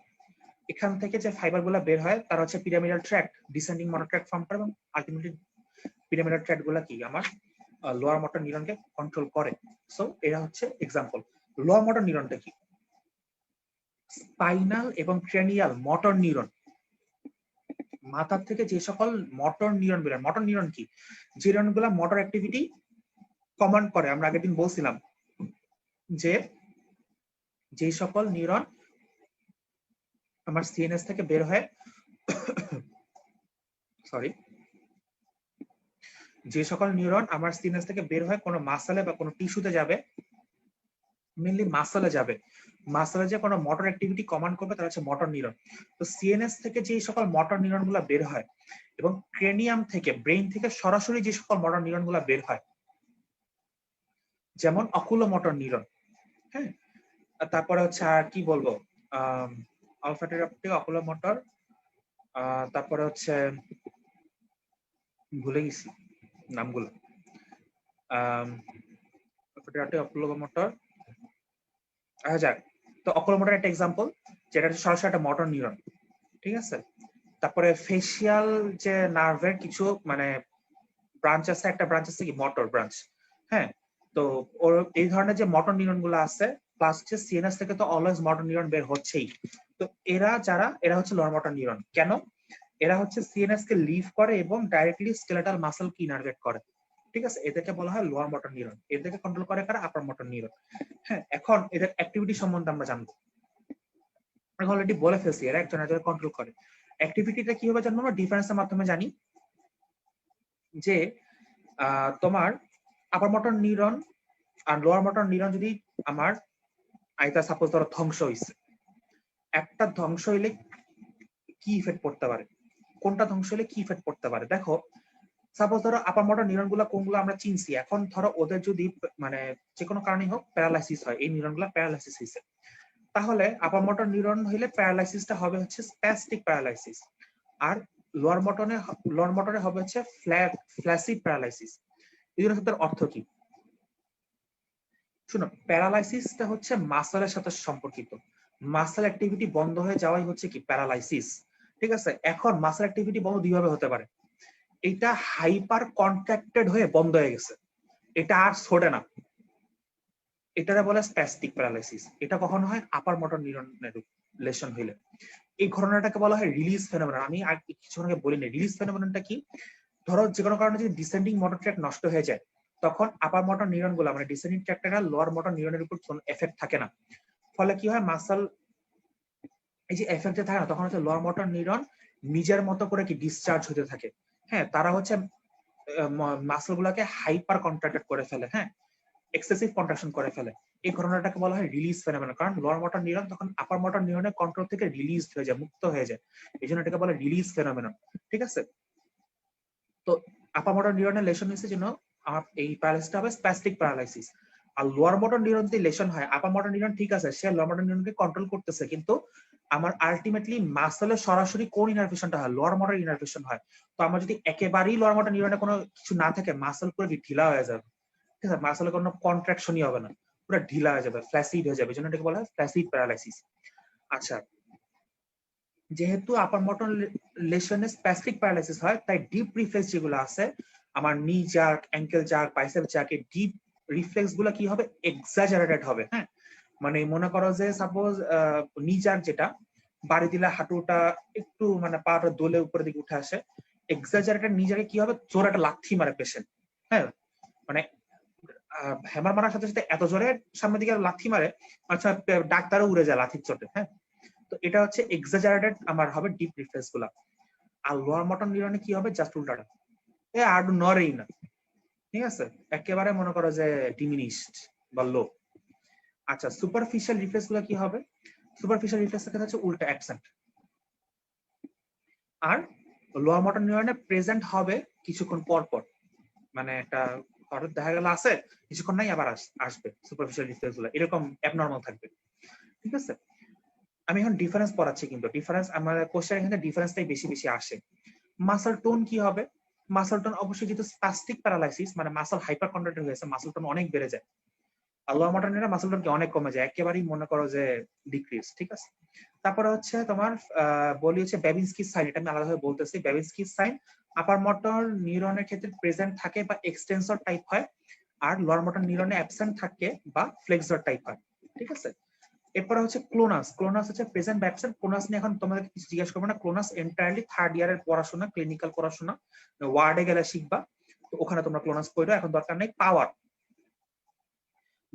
এখান থেকে যে ফাইবার গুলা বের হয় তারা হচ্ছে pyramidal tract, descending motor tract form করে এবং আলটিমেটলি পিরামিডাল ট্র্যাক্ট গুলা কি আমার লোয়ার মোটর নিউরনকে কন্ট্রোল করে। সো এরা হচ্ছে এক্সাম্পল। লোয়ার মোটর নিউরনটা কি? স্পাইনাল এবং ক্রেনিয়াল মোটর নিউরন, মাথার থেকে যে সকল মোটর নিউরন বের হয়। মোটর নিউরন কি? যে নিউরনগুলা মোটর অ্যাক্টিভিটি কমান্ড করে। আমরা আগের দিন বলছিলাম যে যে সকল নিউরন আমার সিএনএস থেকে বের হয়, সরি, যে সকল নিউরন আমার সিএনএস থেকে বের হয় কোনো মাসলে বা কোনো টিস্যুতে যাবে, মেইনলি মাসলে যাবে, মাসলে যে কোনো মোটর অ্যাক্টিভিটি কমান্ড করবে তারা হচ্ছে মোটর নিউরন। তো সিএনএস থেকে যে সকল মোটর নিউরন গুলা বের হয় এবং ক্রেনিয়াম থেকে, ব্রেইন থেকে সরাসরি যে সকল মোটর নিউরন গুলা বের হয়, যেমন অকুলোমোটর নিউরন, হ্যাঁ, তারপরে হচ্ছে আর কি বলবো, অলফ্যাক্টরি অকুলোমোটর, তারপরে হচ্ছে ভুলে গেছি নামগুলো, অকুলোমোটর, যাক। তো অকুলোমোটর একটা এক্সাম্পল, যেটা সরাসরি একটা মোটর নিউরন। ঠিক আছে, তারপরে ফেসিয়াল যে নার্ভের কিছু মানে ব্রাঞ্চ আছে, একটা ব্রাঞ্চ আছে কি মোটর ব্রাঞ্চ, হ্যাঁ। তো ওর এই ধরনের যে মোটর নিউরন গুলো আছে, প্লাস হচ্ছে সিএনএস থেকে তো অলওয়েজ মোটর নিউরন বের হচ্ছেই। তো এরা হচ্ছে লোয়ার মোটর নিউরন। কেন? এরা হচ্ছে সিএনএস কে লিভ করে এবং ডাইরেক্টলি স্কেলেটাল মাসল কি ইনার্ভেট করে। ঠিক আছে, এদেরকে বলা হয় লোয়ার মোটর নিউরন। এদেরকে কন্ট্রোল করে কারা? আপার মোটর নিউরন। হ্যাঁ, এখন এদের অ্যাক্টিভিটি সম্বন্ধে আমরা জানবো। আমরা অলরেডি বলে ফেলছি এরা একজন একজনের কন্ট্রোল করে। অ্যাক্টিভিটিটা কিভাবে জানবো? আমরা ডিফারেন্সের মাধ্যমে জানি যে তোমার আপার মোটর নিউরন আর লোয়ার মোটর নিউরন যদি আমার আইতা সাপোজ ধরো ধ্বংস হইছে, একটা ধ্বংস হইলে কি ইফেক্ট পড়তে পারে, কোনটা ধ্বংস হলে কি ইফেক্ট পড়তে পারে? দেখো, সাপোজ ধরো আপার মোটর নিউরন গুলা কোনগুলো আমরা চিনছি, এখন ধরো ওদের যদি মানে যে কোনো কারণে হোক প্যারালাইসিস হয়, এই নিউরন গুলা প্যারালাইসিস হয়েছে, তাহলে আপার মোটর নিউরন হইলে প্যারালাইসিসটা হবে হচ্ছে স্প্যাস্টিক প্যারালাইসিস, আর লোয়ার মোটরে হবে হচ্ছে ফ্ল্যাসিড প্যারালাইসিস। এই দুটো শব্দের অর্থ কি? শুনো, প্যারালাইসিসটা হচ্ছে মাসলের সাথে সম্পর্কিত। মাসল অ্যাক্টিভিটি বন্ধ হয়ে যাওয়াই হচ্ছে কি প্যারালাইসিস। ঠিক আছে, এখন মাসল অ্যাক্টিভিটি বন্ধ দুইভাবে হতে পারে। এটা হাইপার কন্ট্রাক্টেড হয়ে বন্ধ হয়ে গেছে, এটা আর ছোড়ে না, এটারে বলে স্প্যাস্টিক প্যারালাইসিস। এটা কখনো হয় আপার মোটর নিউরনের লেশন হইলে। এই ঘটনাটাকে বলা হয় রিলিজ ফেনোমেনন। আমি কিছুক্ষণ আগে বলিনি রিলিজ ফেনোমেননটা কি। ধরো যে কোনো কারণে যদি ডিসেন্ডিং মোটর ট্র্যাক্ট নষ্ট হয়ে যায়, তখন আপার মোটর নিউরন গুলা মানে ডিসেন্ডিং ট্র্যাক্টের লোয়ার মোটর নিউরনের উপর কোনো এফেক্ট থাকে না। ফলে কি হয়, মাসল এই যে এফেক্ট থাকে না, তখন হচ্ছে লোয়ার মোটর নিউরন নিজের মতো করে কি ডিসচার্জ হতে থাকে। হ্যাঁ, তারা হচ্ছে মাসল গুলাকে হাইপার কন্ট্রাক্টেড করে ফেলে, হ্যাঁ, এক্সেসিভ কন্ট্রাকশন করে ফেলে। এই ঘটনাটাকে বলা হয় রিলিজ ফেনোমেনন, কারণ লোয়ার মোটর নিউরন তখন আপার মোটর নিউরনের কন্ট্রোল থেকে রিলিজ হয়ে যায়, মুক্ত হয়ে যায়, এই জন্য এটাকে বলে রিলিজ ফেনোমেনন। ঠিক আছে, তো আপার মোটর নিউরনের লেশন হয়েছে জন্য এই প্যারালাইসিসটা হবে স্প্যাস্টিক প্যারালাইসিস। আর লোয়ার মোটর নিউরন যদি লেশন হয়, আপার মোটর নিউরন ঠিক আছে, সে লোয়ার মোটর নিউরনকে কন্ট্রোল করতেছে, কিন্তু আমার আলটিমেটলি মাসলে সরাসরি কোন ইনারভেশনটা হয়? লোয়ার মোটর ইনারভেশন হয়। তো আমার যদি একেবারেই লোয়ার মোটর নিউরনে কোনো কিছু না থাকে, মাসল পুরো ঢিলা হয়ে যাবে। ঠিক আছে, মাসলে কোনো কন্ট্রাকশনই হবে না, পুরো ঢিলা হয়ে যাবে, ফ্ল্যাসিড হয়ে যাবে, এই জন্য এটাকে বলা হয় ফ্ল্যাসিড প্যারালাইসিস। আচ্ছা, যেহেতু আপার মোটর লেশনে স্প্যাস্টিক প্যারালাইসিস হয়, তাই ডিপ রিফ্লেক্স যেগুলো আছে, আমার knee jerk, ankle jerk, bicep jerk, এই ডিপ রিফ্লেক্স গুলো কি হবে? এক্সাজারেটেড হবে। হ্যাঁ, মানে মনে করো যে সাপোজ নি জার্ক যেটা বাড়ি দিলে হাঁটুটা একটু মানে পাটা দোলে উপরের দিকে উঠে আসে, এক্সাজারেটেড নি জার্কে কি হবে? জোরে একটা লাথি মারে পেশেন্ট। হ্যাঁ, মানে হ্যামার মারার সাথে সাথে এত জোরে সামনের দিকে লাথি মারে, আচ্ছা ডাক্তারও উড়ে যায় লাথির চোটে। হ্যাঁ, তো এটা হচ্ছে এক্সাজারেটেড আমার হবে ডিপ রিফ্লেক্স গুলা। আর লোয়ার মোটর নিউরনে কি হবে? জাস্ট উল্টাটা, আর নড়েই না। ঠিক আছে, একেবারে মনে করো যে ডিমিনিশড বা লো। আচ্ছা, সুপারফিশিয়াল রিফ্লেক্স গুলা কি হবে? সুপারফিশিয়াল রিফ্লেক্স এর হচ্ছে উল্টা অ্যাকসেন্ট। আর লোয়ার মোটর নিউরনে প্রেজেন্ট হবে কিছুক্ষণ পর পর, মানে একটা হঠাৎ দেখা গেল আছে, কিছুক্ষণ নাই আবার আসবে সুপারফিশিয়াল রিফ্লেক্স গুলো, এরকম অ্যাবনর্মাল থাকবে। ঠিক আছে, আমি এখন ডিফারেন্স পড়াচ্ছি, কিন্তু ডিফারেন্স আমার কোশ্চেন এখানে ডিফারেন্সটাই বেশি বেশি আসে। মাসল টোন কি হবে? মাসল টোন অবশ্যই যেহেতু স্পাস্টিক প্যারালাইসিস মানে মাসল হাইপার কন্ট্রাক্টেড হয়েছে, মাসল টোন অনেক বেড়ে যায়। আর লোয়ার মোটর নিউরনে মাসল টোন কি অনেক কমে যায়, একেবারেই মনে করো যে ডিক্রিজ, ঠিক আছে। তারপরে হচ্ছে তোমার বলি হচ্ছে বেবিনস্কি সাইন, এটা আমি আলাদাভাবে বলতেছি। বেবিনস্কি সাইন আপার মোটর নিউরনের ক্ষেত্রে প্রেজেন্ট থাকে বা এক্সটেন্সর টাইপ হয়, আর লোয়ার মোটর নিউরনে অ্যাবসেন্ট থাকে বা ফ্লেক্সর টাইপ হয়, ঠিক আছে। এরপরে হচ্ছে ক্লোনাস। ক্লোনাস হচ্ছে প্রেজেন্ট বা অ্যাবসেন্ট। ক্লোনাস নিয়ে এখন তোমাদের কিছু জিজ্ঞেস করবো না, ক্লোনাস এন্টায়ারলি থার্ড ইয়ারের পড়াশোনা, ক্লিনিক্যাল পড়াশোনা, ওয়ার্ডে গেলে শিখবা, তো ওখানে তোমরা ক্লোনাস পড়ো, এখন দরকার নেই। পাওয়ার,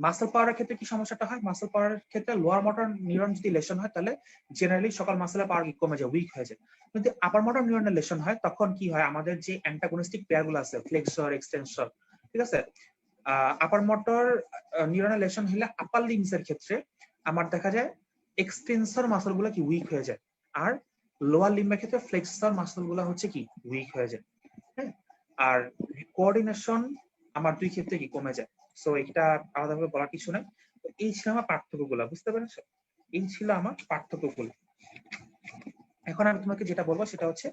মাসল পাওয়ারের ক্ষেত্রে কি সমস্যাটা হয়? মাসল পাওয়ারের ক্ষেত্রে লোয়ার মোটর নিউরন যদি লেশন হয় তাহলে জেনারেলি সকল মাসেলের পাওয়ার কমে যায়, উইক হয়ে যায়। কিন্তু আপার মোটর নিউরনের লেশন হয় তখন কি হয়, আমাদের যে অ্যান্টাগনিস্টিক পেয়ার গুলো আছে, ফ্লেক্সর, এক্সটেনসর, ঠিক আছে, আপার মোটর নিউরনের লেশন হলে আপার লিম্বস এর ক্ষেত্রে আমার দেখা যায় এক্সটেনসর মাসল গুলো কি উইক হয়ে যায়, আর লোয়ার লিম্বের ক্ষেত্রে ফ্লেক্সর মাসল গুলো হচ্ছে কি উইক হয়ে যায়। হ্যাঁ, আর কোঅর্ডিনেশন আমার দুই ক্ষেত্রে কি কমে যায়। সো এটা আলাদাভাবে বলার কিছু নাই। এই ছিল আমার পার্থক্যগুলো, বুঝতে পেরেছো? এই ছিল আমার পার্থক্যগুলো। এখন আমি তোমাকে যেটা বলবো সেটা হচ্ছে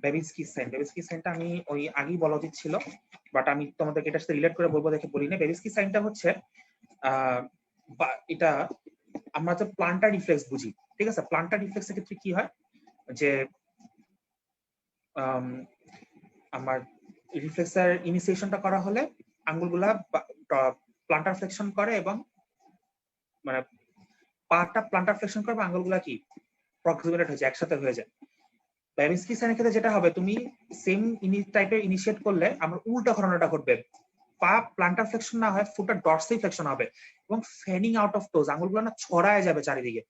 বেবিনস্কি সাইন। বেবিনস্কি সাইনটা আমি ওই আগেই বলা উচিত ছিল, বাট আমি তোমাদেরকে এটার সাথে রিলেট করে বলবো দেখে বলি না। বেবিনস্কি সাইনটা হচ্ছে এটা আমরা তো প্লান্টার রিফ্লেক্স বুঝি, ঠিক আছে। প্লান্টার রিফ্লেক্সের ক্ষেত্রে কি হয় যে আমার রিফ্লেক্সের ইনিশিয়েশনটা করা হলে আঙ্গুলগুলা প্লান্টার ফ্লেকশন করে এবং মানে পাটা প্লান্টার ফ্লেকশন করে এবং আঙ্গুলগুলা কি প্রক্সিমেটেড হয়ে যায়, একসাথে হয়ে যায়। বেবিনস্কি সাইনের ক্ষেত্রে যেটা হবে, তুমি সেম টাইপের ইনিশিয়েট করলে আমার উল্টা ঘটনাটা ঘটবে, পা প্লান্টার ফ্লেকশন না হয় ফুটটা ডরসাল ফ্লেকশন হবে এবং ফ্যানিং আউট অফ টোজ, আঙ্গুলগুলো না ছড়ায় যাবে চারিদিকে।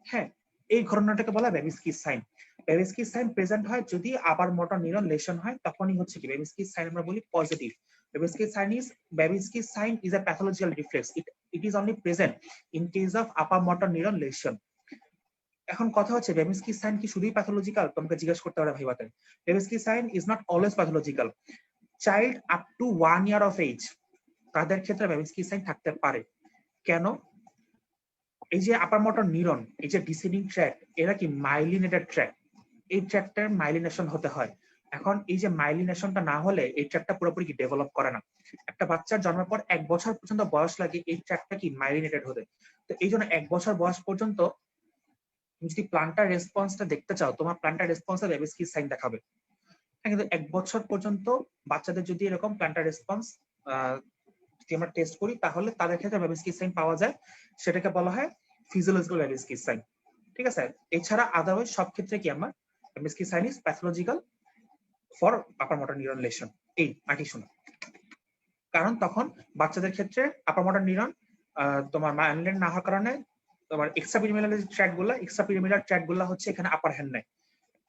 হ্যাঁ, এই ঘটনাটাকে বলা বেবিনস্কি সাইন। বেবিনস্কি সাইন প্রেজেন্ট হয় যদি আপার মোটর নিউরন লেশন হয়, তখনই হচ্ছে কি বেবিনস্কি সাইন আমরা বলি positive. Babinski sign is a pathological reflex. It is only present in case of upper motor neuron lesion. এখন কথা হচ্ছে বেবিনস্কি সাইন কি শুধুই প্যাথোলজিক্যাল? তোমাকে জিজ্ঞেস করতে পারে ভাইবাতে। Babinski sign is not always pathological. Child up to 1 year of age তাদের ক্ষেত্রে বেবিনস্কি সাইন থাকতে পারে। কেন? এই যে আপার মোটর নিউরন, এই যে ডিসেন্ডিং ট্র্যাক্ট, এরা কি মাইলিনেটেড ট্র্যাক্ট, এই ট্র্যাক্টের মাইলিনেশন হতে হয়। এখন এই যে মাইলিনেশনটা না হলে এই ট্র্যাক্টটা পুরোপুরি কি ডেভেলপ করে না। একটা বাচ্চার জন্মের পর 1 বছর পর্যন্ত বয়স লাগে এই ট্র্যাক্টটা কি মাইলিনেটেড হতে। তো এই জন্য 1 বছর বয়স পর্যন্ত তুমি যদি প্লান্টার রেসপন্সটা দেখতে চাও, তোমার প্লান্টার রেসপন্সে বেবিনস্কি সাইন দেখাবে। হ্যাঁ, কিন্তু 1 বছর পর্যন্ত বাচ্চাদের যদি এরকম প্লান্টার রেসপন্স যদি আমরা টেস্ট করি তাহলে তাদের ক্ষেত্রে বেবিনস্কি সাইন পাওয়া যায়, সেটাকে বলা হয় ফিজিওলজিক্যাল বেবিনস্কি সাইন, ঠিক আছে। এছাড়া আদারওয়াইজ সব ক্ষেত্রে কি আমার Babinski sign is pathological for upper motor neuron lesion. এই আগে শোনো, কারণ তখন বাচ্চাদের ক্ষেত্রে আপার মোটর নিউরন তোমার মাইলিনেট না হওয়ার কারণে তোমার এক্সট্রাপিরামিডাল ট্র্যাক্ট গুলো হচ্ছে এখানে আপার হ্যান্ড নেয়।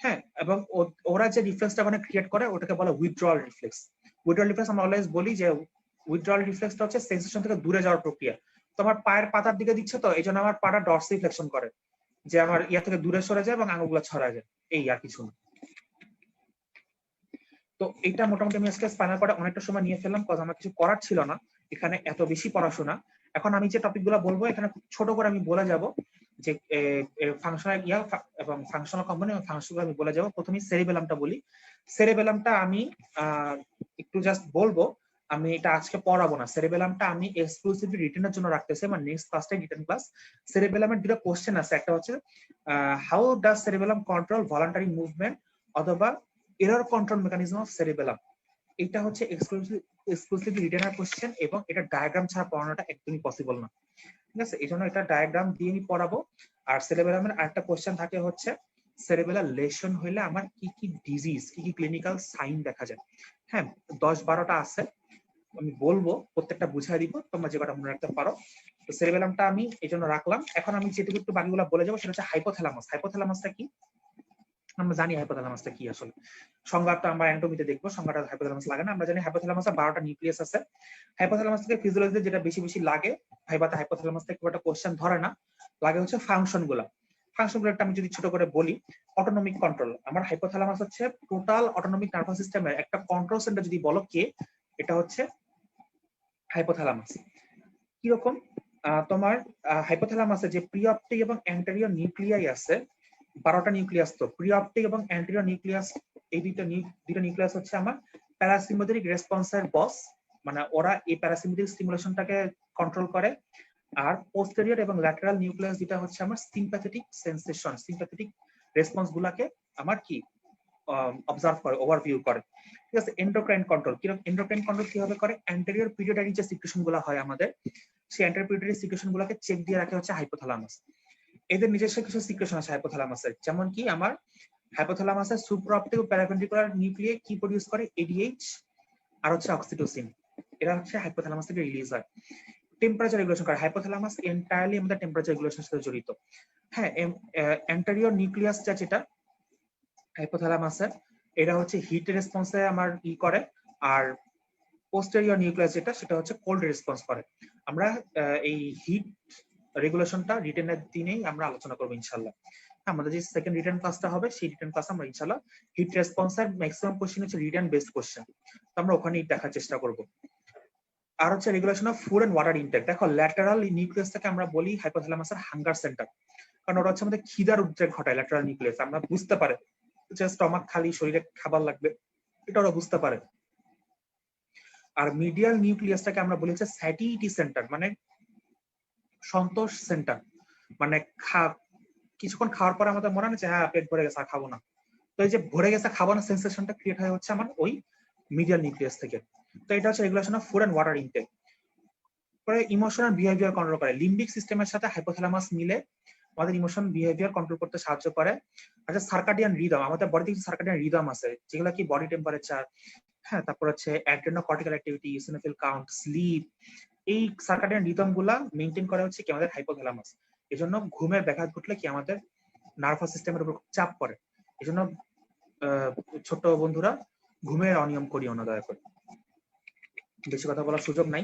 হ্যাঁ, এবং ওরা যে রিফ্লেক্সটা মানে ক্রিয়েট করে ওটাকে বলে উইথড্রয়াল রিফ্লেক্স। উইথড্রয়াল রিফ্লেক্স আমরা অলওয়েজ বলি যে উইথড্রয়াল রিফ্লেক্সটা হচ্ছে সেন্সেশন থেকে দূরে যাওয়ার প্রক্রিয়া। তোমার পায়ের পাতার দিকে দিচ্ছে, তো এই জন্য আমার পাটা ডরসি ফ্লেকশন করে, যে আমার ইয়া থেকে দূরে সরে যায় এবং আঙুলগুলো ছড়ায় যায়, এই আর কিছু না। তো এটা মোটামুটি আমি আজকে স্পাইনাল কর্ডে অনেকটা সময় নিয়ে ফেললাম, কারণ আমার কিছু করার ছিল না এখানে এত বেশি পড়াশোনা। এখন আমি যে টপিকগুলো বলবো এখানে ছোট করে আমি বলে যাব যে ফাংশনাল ইয়া এবং ফাংশনাল কম্পোনেন্ট এবং ফাংশনাল আমি বলে যাব। প্রথমে সেরিবেলামটা বলি। সেরিবেলামটা আমি একটু জাস্ট বলবো, আমি এটা আজকে পড়াবো না। সেরিবেলামটা আমি এক্সক্লুসিভলি রিটেনের জন্য রাখতেছি, আমার নেক্সট ক্লাসটা রিটেন ক্লাস। সেরিবেলামের দুটো কোশ্চেন আছে, একটা হচ্ছে how does cerebellum control voluntary movement, অথবা error control mechanism of cerebellum. এটা হচ্ছে এক্সক্লুসিভলি রিটেনার কোশ্চেন এবং এটা ডায়াগ্রাম ছাড়া পড়ানোটা একদমই পসিবল না, ঠিক আছে। এই জন্য এটা ডায়াগ্রাম দিয়ে আমি পড়াবো। আর সেরিবেলামের আরেকটা কোশ্চেন থাকে হচ্ছে সেরিবেলার লেশন হইলে আমার কি কি ডিজিজ, কি কি ক্লিনিক্যাল সাইন দেখা যায়। হ্যাঁ, 10-12টা আছে, আমি বলবো প্রত্যেকটা বুঝাই দিব, তোমরা যে কটা মনে রাখতে পারো। তো সেরিবেলামটা আমি এই জন্য রাখলাম। এখন আমি যেটুকু একটু বাকিগুলো বলে যাবো সেটা হচ্ছে হাইপোথ্যালামাস। হাইপোথ্যালামাসটা কি? আমরা জানি হাইপোথ্যালামাসটা কি আসলে, সংজ্ঞাটা আমরা অ্যানাটমিতে দেখবো, সংজ্ঞাটা হাইপোথ্যালামাস লাগে না। আমরা জানি হাইপোথ্যালামাসে 12টা নিউক্লিয়াস আছে। হাইপোথ্যালামাস থেকে ফিজিওলজিতে যেটা বেশি বেশি লাগে, ভাইবাতে হাইপোথ্যালামাস থেকে খুব একটা কোশ্চেন ধরে না, লাগে হচ্ছে ফাংশন গুলা। ফাংশন গুলো আমি যদি ছোট করে বলি, অটোনমিক কন্ট্রোল। আমার হাইপোথ্যালামাস হচ্ছে টোটাল অটোনমিক নার্ভাস সিস্টেমের একটা কন্ট্রোল সেন্টার। যদি বলো কে, এটা হচ্ছে হাইপোথ্যালামাস। কিরকম? তোমার হাইপোথ্যালামাসে যে প্রিঅপটিক এবং অ্যান্টেরিয়র নিউক্লিয়াই আছে, 12টা নিউক্লিয়াস। তো প্রিঅপটিক এবং অ্যান্টেরিয়র নিউক্লিয়াস এই দুইটা নিউক্লিয়াস হচ্ছে আমার প্যারাসিম্পথেটিক রেসপন্সের বস, মানে ওরা এই প্যারাসিম্পথেটিক স্টিমুলেশনটাকে কন্ট্রোল করে। আর পোস্টেরিয়র এবং ল্যাটারাল নিউক্লিয়াস যেটা হচ্ছে আমার সিম্প্যাথেটিক সেন্সেশন, সিম্প্যাথেটিক রেসপন্স গুলাকে আমার কি অবজার্ভ করে, ওভারভিউ করে। ঠিক আছে, এন্ডোক্রাইন কন্ট্রোল এন্ডোক্রাইন কন্ট্রোল কিভাবে করে? অ্যান্টেরিয়র পিটুইটারি যে সিক্রেশন গুলো হয় আমাদের, সেই অ্যান্টেরিয়র পিটুইটারি সিক্রেশন গুলোকে চেক দিয়ে রাখে হচ্ছে হাইপোথ্যালামাস। এদের নিজস্ব কিছু সিক্রেশন আছে হাইপোথ্যালামাসের, যেমন কি আমার হাইপোথ্যালামাসের সুপ্রাঅপটিক ও প্যারাভেন্ট্রিকুলার নিউক্লিয়াই কি প্রডিউস করে? এডিএইচ আর হচ্ছে অক্সিটোসিন। এরা হচ্ছে হাইপোথ্যালামাস থেকে রিলিজ হয়। টেম্পারেচার রেগুলেশন করে হাইপোথ্যালামাস, এন্টায়ারলি আমাদের টেম্পারেচার রেগুলেশনের সাথে জড়িত। হ্যাঁ, অ্যান্টেরিয়র নিউক্লিয়াস যেটা হাইপোথ্যালামাসের, এটা হচ্ছে হিট রেসপন্সে আমার করে, আর পোস্টেরিয়র নিউক্লিয়াস যেটা সেটা হচ্ছে কোল্ড রেসপন্স করে। আমরা এই হিট রেগুলেশনটা রিটেনের দিনেই আমরা আলোচনা করবো ইনশাল্লাহ। আমাদের যে সেকেন্ড রিটেন ক্লাসটা হবে সেই রিটেন ক্লাস আমরা ইনশাল্লাহ হিট রেসপন্সের ম্যাক্সিমাম কোশ্চেন হচ্ছে রিটেন বেসড কোশ্চেন, তো আমরা ওখানেই দেখার চেষ্টা করব। আর হচ্ছে regulation of food and water intake. দেখো ল্যাটারাল নিউক্লিয়াসটাকে আমরা বলি হাইপোথ্যালামাসের হাঙ্গার সেন্টার, কারণ ওটা হচ্ছে আমাদের খিদার উদ্রেক ঘটায়। ল্যাটারাল নিউক্লিয়াস আমরা বুঝতে পারে যে স্টমাক খালি, শরীরে খাবার লাগবে, এটা ওরা বুঝতে পারে। আর মিডিয়াল নিউক্লিয়াসটাকে আমরা বলি হচ্ছে স্যাটিইটি সেন্টার, মানে সন্তোষ সেন্টার, মানে কিছুক্ষণ খাওয়ার পরে আমাদের মনে হচ্ছে হ্যাঁ পেট ভরে গেছে, খাবো না। তো এই যে ভরে গেছে খাবো না সেন্সেশনটা ক্রিয়েট হয় হচ্ছে আমার ওই মিডিয়াল নিউক্লিয়াস থেকে। তো এটা হচ্ছে regulation of food and water intake. পরে ইমোশন এন্ড বিহেভিয়ার কন্ট্রোল করে। লিম্বিক সিস্টেমের সাথে হাইপোথ্যালামাস মিলে আমাদের ইমোশন বিহেভিয়ার কন্ট্রোল করতে সাহায্য করে। আচ্ছা, সার্কাডিয়ান রিদম, আমাদের বডিতে কিছু সার্কাডিয়ান রিদম আছে যেগুলো কি বডি টেম্পারেচার, হ্যাঁ, তারপর হচ্ছে অ্যাড্রেনোকর্টিক্যাল অ্যাক্টিভিটি, ইওসিনোফিল কাউন্ট, স্লিপ, এই সার্কাডিয়ান রিদম গুলা মেইনটেইন করা হচ্ছে কি আমাদের হাইপোথ্যালামাস। এজন্য ঘুমের ব্যাঘাত ঘটলে কি আমাদের নার্ভাস সিস্টেমের উপর চাপ পড়ে। এজন্য ছোট বন্ধুরা ঘুমের অনিয়ম করিও না দয়া করে, বেশি কথা বলার সুযোগ নাই।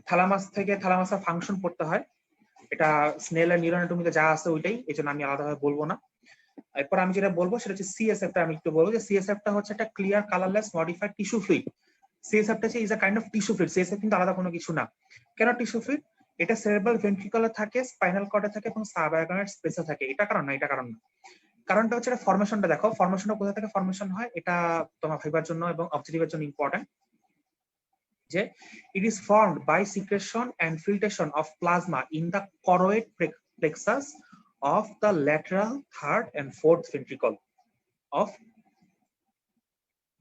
থ্যালামাস থেকে থ্যালামাসের ফাংশন পড়তে হয়, এটা স্নেলের নিউরন অ্যানাটমিতে যা আছে ওইটাই, এজন্য আমি আলাদাভাবে বলবো না। এরপর আমি যেটা বলবো সেটা হচ্ছে সিএসএফ টা আমি একটু বলবো যে সিএসএফ টা হচ্ছে একটা clear colourless modified tissue fluid. CSF টা is a kind of tissue fluid. CSF কিন্তু আলাদা কোনো কিছু না। কেন টিস্যু ফ্লুইড? এটা সেরেব্রাল ভেন্ট্রিকলে থাকে, স্পাইনাল কর্ডে থাকে এবং সাবঅ্যারাগনাইড স্পেসে থাকে। এটা কারণ না, এটা কারণ না। কারণটা হচ্ছে এটা ফরমেশনটা দেখো, ফরমেশনটা কোথা থেকে ফরমেশন হয় এটা তোমার ভাইবার জন্য এবং অবজেক্টিভের জন্য ইম্পর্টেন্ট। যে it is formed by secretion and filtration of plasma in the choroid plexus of the lateral third and fourth ventricle of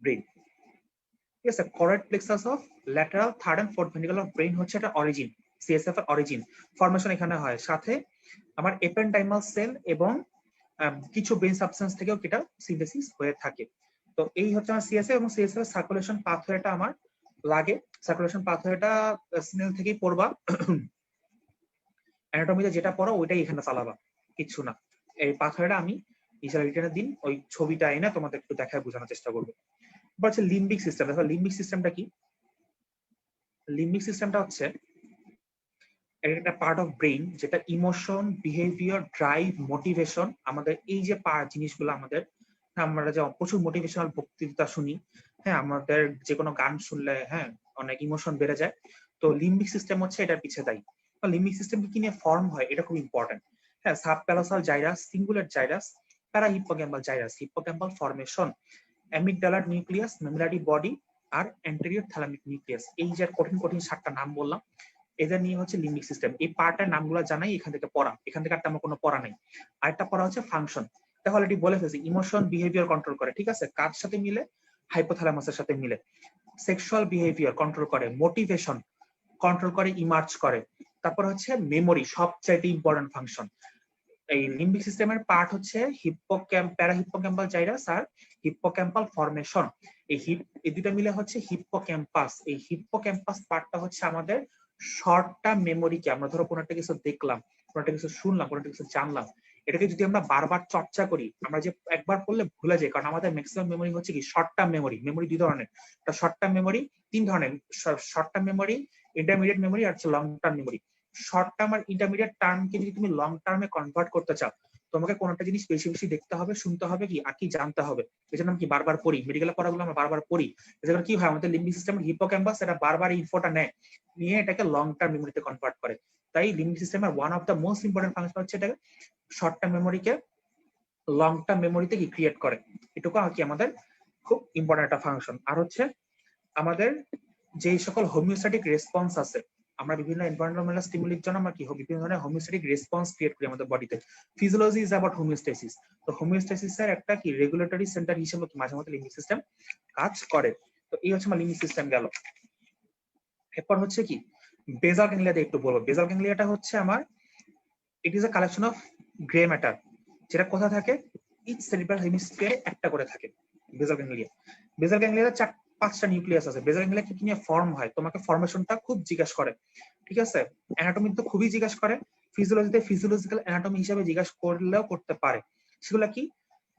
brain. Yes, a choroid plexus of lateral third and fourth ventricle of brain হচ্ছে এটা origin, CSF এর origin. Formation এখানে হয়, সাথে আমার এপেনডাইমাল sell এবং কিছু brain substance থেকেও এটা সিনথেসিস হয়ে থাকে। তো এই হচ্ছে আমার সিএসএফ, এবং সিএসএফ এর সার্কুলেশন পাথওয়েটা আমার লাগে। সার্কুলেশন পাথওয়েটা স্নেল থেকেই পড়বা, অ্যানাটমিতে যেটা পড়ো ওইটাই এখানে চালাবা, কিচ্ছু না। এই পাথওয়েটা আমি ইনশাআল্লাহ রিটেনের দিন ওই ছবিটা এনে তোমাদের একটু দেখায় বোঝানোর চেষ্টা করবো। এবার হচ্ছে লিম্বিক সিস্টেম। দেখো লিম্বিক সিস্টেমটা কি? লিম্বিক সিস্টেমটা হচ্ছে একটা পার্ট অফ ব্রেইন যেটা ইমোশন, বিহেভিয়ার, ড্রাইভ, মোটিভেশন, আমাদের এই যে জিনিসগুলো আমাদের, আমরা যে প্রচুর মোটিভেশনাল বক্তৃতা শুনি, হ্যাঁ, আমাদের যে কোনো গান শুনলে হ্যাঁ অনেক ইমোশন বেড়ে যায়। তো লিম্বিক সিস্টেম হচ্ছে এটার পিছিয়ে দায়ী। লিম্বিক সিস্টেম কি নিয়ে ফর্ম হয় এটা খুব ইম্পর্টেন্ট। হ্যাঁ, subcallosal gyrus, cingulate gyrus, parahippocampal gyrus, hippocampal formation, অ্যামিগডালার নিউক্লিয়াস, মেমোরারি বডি আর অ্যান্টেরিয়র থ্যালামিক নিউক্লিয়াস। এই যে কঠিন কঠিন 7টা নাম বললাম, এদের নিয়ে হচ্ছে লিম্বিক সিস্টেম। এই পার্টের নামগুলো জানাই, এখান থেকে পড়া, এখান থেকে আর তেমন কোনো পড়া নাই। আরেকটা পড়া হচ্ছে ফাংশন। দেখো অলরেডি বলে ফেলছি, ইমোশন বিহেভিয়ার কন্ট্রোল করে, ঠিক আছে, কার সাথে মিলে? হাইপোথ্যালামাসের সাথে মিলে। সেক্সুয়াল বিহেভিয়ার কন্ট্রোল করে, মোটিভেশন কন্ট্রোল করে, ইমার্জ করে। তারপর হচ্ছে মেমোরি, সবচাইতে ইম্পর্টেন্ট ফাংশন। এই লিম্বিক সিস্টেমের পার্ট হচ্ছে প্যারাহিপ্পোক্যাম্পাল জাইরাস আর হিপ্পোক্যাম্পাল ফর্মেশন। এই দুটো মিলে হচ্ছে হিপ্পোক্যাম্পাস। এই হিপ্পোক্যাম্পাস পার্টটা হচ্ছে আমাদের শর্ট টার্ম মেমোরিকে, আমরা ধরো কোনো একটা কিছু দেখলাম, কোনো একটা কিছু শুনলাম, কোনো একটা কিছু জানলাম, এটাকে যদি আমরা বারবার চর্চা করি, আমরা যে একবার পড়লে ভুলে যাই, কারণ আমাদের ম্যাক্সিমাম মেমোরি হচ্ছে কি শর্ট টার্ম মেমোরি। মেমোরি দুই ধরনের, একটা শর্ট টার্ম মেমোরি, 3 ধরনের, short term memory, intermediate memory আর long term memory. Short term আর ইন্টারমিডিয়েট টার্মকে যদি তুমি লং টার্মে কনভার্ট করতে চাও, তোমাকে কোনো একটা জিনিস বেশি বেশি দেখতে হবে, শুনতে হবে, কি আর কি জানতে হবে। এই জন্য আমি কি বারবার পড়ি, মেডিকেল পড়াগুলো আমরা বারবার পড়ি। এজন্য কি হয়, আমাদের লিম্বিক সিস্টেমের হিপ্পোক্যাম্পাস এটা বারবার ইনফোটা নেয়, নিয়ে এটাকে লং টার্ম মেমোরিতে কনভার্ট করে। তাই লিম্বিক সিস্টেমের one of the most important function হচ্ছে এটাকে শর্ট টার্ম মেমোরিকে লং টার্ম মেমোরিতে কি ক্রিয়েট করে। এটুকু কি আমাদের খুব ইম্পর্টেন্ট একটা ফাংশন। আর হচ্ছে আমাদের যে সকল হোমিওস্ট্যাটিক রেসপন্স আছে, আমরা বিভিন্ন এনভায়রনমেন্টাল স্টিমুলির জন্য আমরা কি বিভিন্ন ধরনের হোমিওস্ট্যাটিক রেসপন্স ক্রিয়েট করি আমাদের বডিতে। Physiology is about homeostasis. তো হোমিওস্ট্যাসিসের একটা কি রেগুলেটরি সেন্টার হিসেবে মাঝে মধ্যে লিম্বিক সিস্টেম কাজ করে। তো এই হচ্ছে আমার লিম্বিক সিস্টেম গেল। এরপর হচ্ছে কি বেসাল গ্যাংলিয়াতে একটু বলবো। বেসাল গ্যাংলিয়াটা হচ্ছে আমার it is a collection of grey matter, যেটা কোথায় থাকে, ইচ সেরিব্রাল হেমিস্ফিয়ারে একটা করে থাকে বেসাল গ্যাংলিয়া। বেসাল গ্যাংলিয়াতে 5টা নিউক্লিয়াস আছে। বেসাল গ্যাংলিয়া কি নিয়ে ফর্ম হয়, তোমাকে ফরমেশনটা খুব জিজ্ঞাসা করে, ঠিক আছে। অ্যানাটমি তো খুবই জিজ্ঞাসা করে, ফিজিওলজিতে ফিজিওলজিক্যাল অ্যানাটমি হিসেবে জিজ্ঞাসা করলেও করতে পারে। সেগুলো কি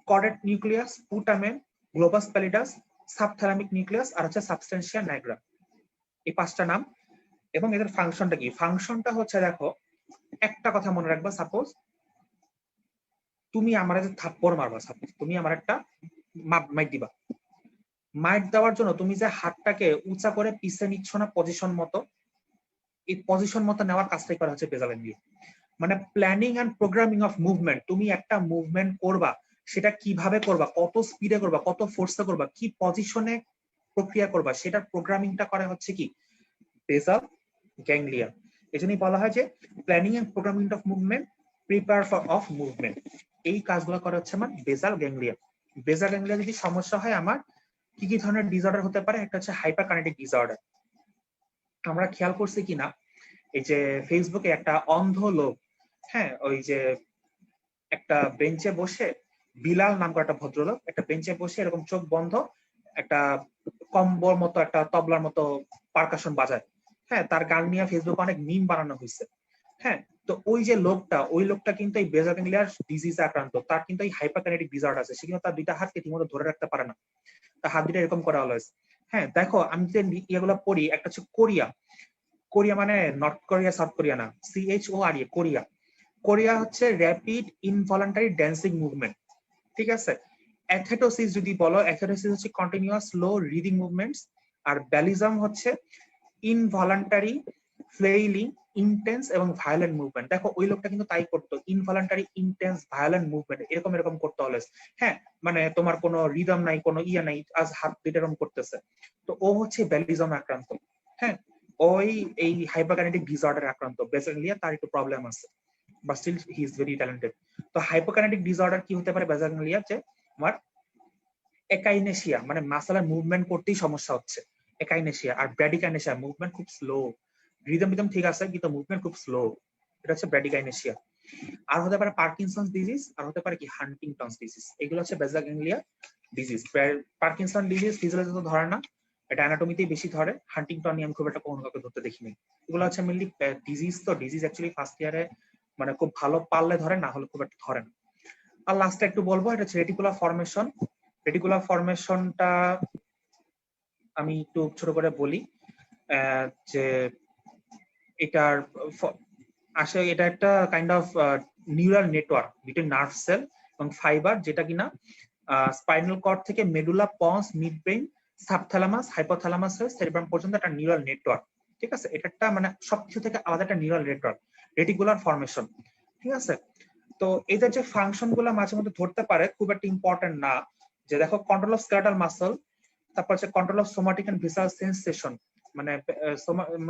chordate nucleus, putamen, Globus প্যালিডাস, সাবথ্যালামিক nucleus আর হচ্ছে সাবস্টেন্সিয়া নাইগ্রা। এই 5টা নাম। এবং এদের ফাংশনটা কি, ফাংশনটা হচ্ছে দেখো একটা কথা মনে রাখবা, সাপোজ তুমি আমার যে থাপ্পড় মারবা, সাপোজ তুমি আমার একটা মাইট দিবা, মাইট দেওয়ার জন্য তুমি যে হাতটাকে উঁচা করে পিছে নিচ্ছ না পজিশন মতো, এই পজিশন মতো নেওয়ার কাজটাই করা হচ্ছে বেসাল গ্যাংলিয়া। মানে planning and programming of movement, তুমি একটা মুভমেন্ট করবা সেটা কিভাবে করবা, কত স্পিডে করবা, কত ফোর্সে করবা, কি পজিশনে প্রক্রিয়া করবা, সেটার প্রোগ্রামিংটা করা হচ্ছে কি বেসাল গ্যাংলিয়া। এজন্যই বলা হয় যে planning and programming of movement, prepare for of movement, এই কাজগুলো করা হচ্ছে আমার বেসাল গ্যাংলিয়া। বেসাল গ্যাংলিয়া যদি সমস্যা হয় আমার কি কি ধরনের ডিসঅর্ডার হতে পারে, একটা হচ্ছে হাইপারকাইনেটিক ডিসঅর্ডার। আমরা খেয়াল করছি কিনা এই যে ফেসবুকে একটা অন্ধ লোক, হ্যাঁ ওই যে একটা বেঞ্চে বসে, বিলাল নাম করা একটা ভদ্রলোক একটা বেঞ্চে বসে এরকম চোখ বন্ধ একটা কম্বল মতো একটা তবলার মতো পারকাশন বাজায়, হ্যাঁ তার গান নিয়ে ফেসবুকে অনেক মিম বানানো হয়েছে। হ্যাঁ, তো ওই যে লোকটা, ওই লোকটা কিন্তু এই বেসাল গ্যাংলিয়ার ডিজিজে আক্রান্ত, তার কিন্তু এই হাইপারকাইনেটিক ডিসঅর্ডার আছে, সে কিন্তু তার 2টা হাতকে ঠিকমতো ধরে রাখতে পারে না, তার হাত 2টা এরকম করা অলওয়েজ। হ্যাঁ দেখো আমি যে ইয়েগুলো পড়ি, একটা হচ্ছে কোরিয়া, কোরিয়া মানে নর্থ কোরিয়া সাউথ কোরিয়া না, CHORE কোরিয়া। কোরিয়া হচ্ছে র্যাপিড ইনভলান্টারি ড্যান্সিং মুভমেন্ট, ঠিক আছে। অ্যাথেটোসিস যদি বলো, অ্যাথেটোসিস হচ্ছে কন্টিনিউয়াস স্লো রিডিং মুভমেন্টস, আর ব্যালিজম হচ্ছে ইনভলান্টারি ফ্লেইলিং ইন্টেন্স এবং ভায়োলেন্ট মুভমেন্ট। দেখো ওই লোকটা কিন্তু তাই করতো, ইনভলান্টারি ইন্টেন্স ভায়োলেন্ট মুভমেন্ট এরকম এরকম করতে অলওয়েজ। হ্যাঁ মানে তোমার কোনো রিদম নাই, কোনো ইয়া নাই, আজ হাত 2টা এরকম করতেছে, তো ও হচ্ছে ব্যালিজম আক্রান্ত। হ্যাঁ ওই এই হাইপারকাইনেটিক ডিসঅর্ডার আক্রান্ত, বেসিক্যালি তার একটু প্রবলেম আছে, but still he is very talented. তো হাইপোকাইনেটিক ডিসঅর্ডার কি হতে পারে বেসিক্যালি, যে আমার একাইনেশিয়া মানে মাসেলের মুভমেন্ট করতেই সমস্যা হচ্ছে, একাইনেশিয়া। আর ব্র্যাডিকাইনেশিয়া মুভমেন্ট খুব স্লো, রিদম ঠিক আছে কিন্তু মুভমেন্ট খুব স্লো, এটা হচ্ছে ব্র্যাডিকাইনেশিয়া। আর হতে পারে পার্কিনসন্স ডিজিজ, আর হতে পারে কি হান্টিংটনস ডিজিজ। এগুলো হচ্ছে basal ganglia disease. Parkinson disease physiology তো ধরে না, এটা অ্যানাটমিতেই বেশি ধরে। হান্টিংটন নিয়ে আমি খুব একটা কোনো কাউকে ধরতে দেখিনি। এগুলো হচ্ছে মেইনলি ডিজিজ, তো ডিজিজ অ্যাকচুয়ালি ফার্স্ট ইয়ারে মানে খুব ভালো পারলে ধরে, না হলে খুব একটা ধরে না। আর লাস্টে একটু বলবো, এটা হচ্ছে রেটিকুলার ফরমেশন। রেটিকুলার ফরমেশনটা আমি একটু ছোট করে বলি, যে এটার আসলে এটা একটা kind of neural network between nerve cell এবং ফাইবার, যেটা কিনা স্পাইনাল কর্ড থেকে medulla, pons, mid brain, subthalamus, hypothalamus হয়ে সেরিব্রাম পর্যন্ত একটা নিউরাল নেটওয়ার্ক, ঠিক আছে। এটা একটা মানে সবকিছু থেকে আলাদা একটা নিউরাল নেটওয়ার্ক, রেটিকুলার ফরমেশন, ঠিক আছে। তো এদের যে ফাংশন গুলো মাঝে মধ্যে ধরতে পারে, খুব একটা ইম্পর্টেন্ট না। যে দেখো কন্ট্রোল অফ স্কেলেটাল মাসল, তারপর হচ্ছে control of somatic and visceral sensation, মানে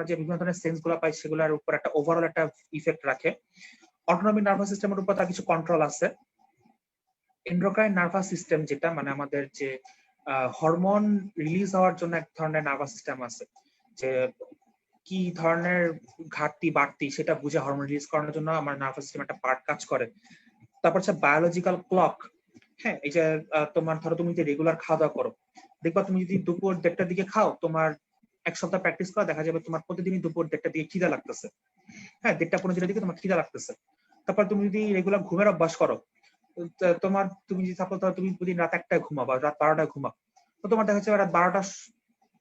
যে বিভিন্ন ধরনের সেন্স গুলো পাই সেগুলোর উপর একটা ওভারঅল একটা ইফেক্ট রাখে। অটোনমিক নার্ভাস সিস্টেমের উপর তার কিছু কন্ট্রোল আছে। এন্ডোক্রাইন নার্ভাস সিস্টেম, যেটা মানে আমাদের যে হরমোন রিলিজ হওয়ার জন্য এক ধরনের নার্ভাস সিস্টেম আছে, যে কি ধরনের ঘাটতি বাড়তি সেটা বুঝে হরমোন রিলিজ করানোর জন্য আমার নার্ভাস সিস্টেম একটা পার্ট কাজ করে। তারপর হচ্ছে বায়োলজিক্যাল ক্লক। হ্যাঁ এই যে তোমার ধরো তুমি যে রেগুলার খাওয়া দাওয়া করো, দেখবা তুমি যদি দুপুর 1:30টার দিকে খাও, তোমার 1 সপ্তাহ প্র্যাকটিস করা দেখা যাবে তোমার প্রতিদিনই দুপুর 1:30টার দিকে খিদা লাগতেছে। হ্যাঁ 1:30-1:45 দিকে তোমার খিদা লাগতেছে। তারপর তুমি যদি রেগুলার ঘুমের অভ্যাস করো, তোমার তুমি যদি সাপোজ তুমি প্রতিদিন রাত 1টায় ঘুমাও বা রাত 12টায় ঘুমাও, তো তোমার দেখা যাচ্ছে রাত 12টা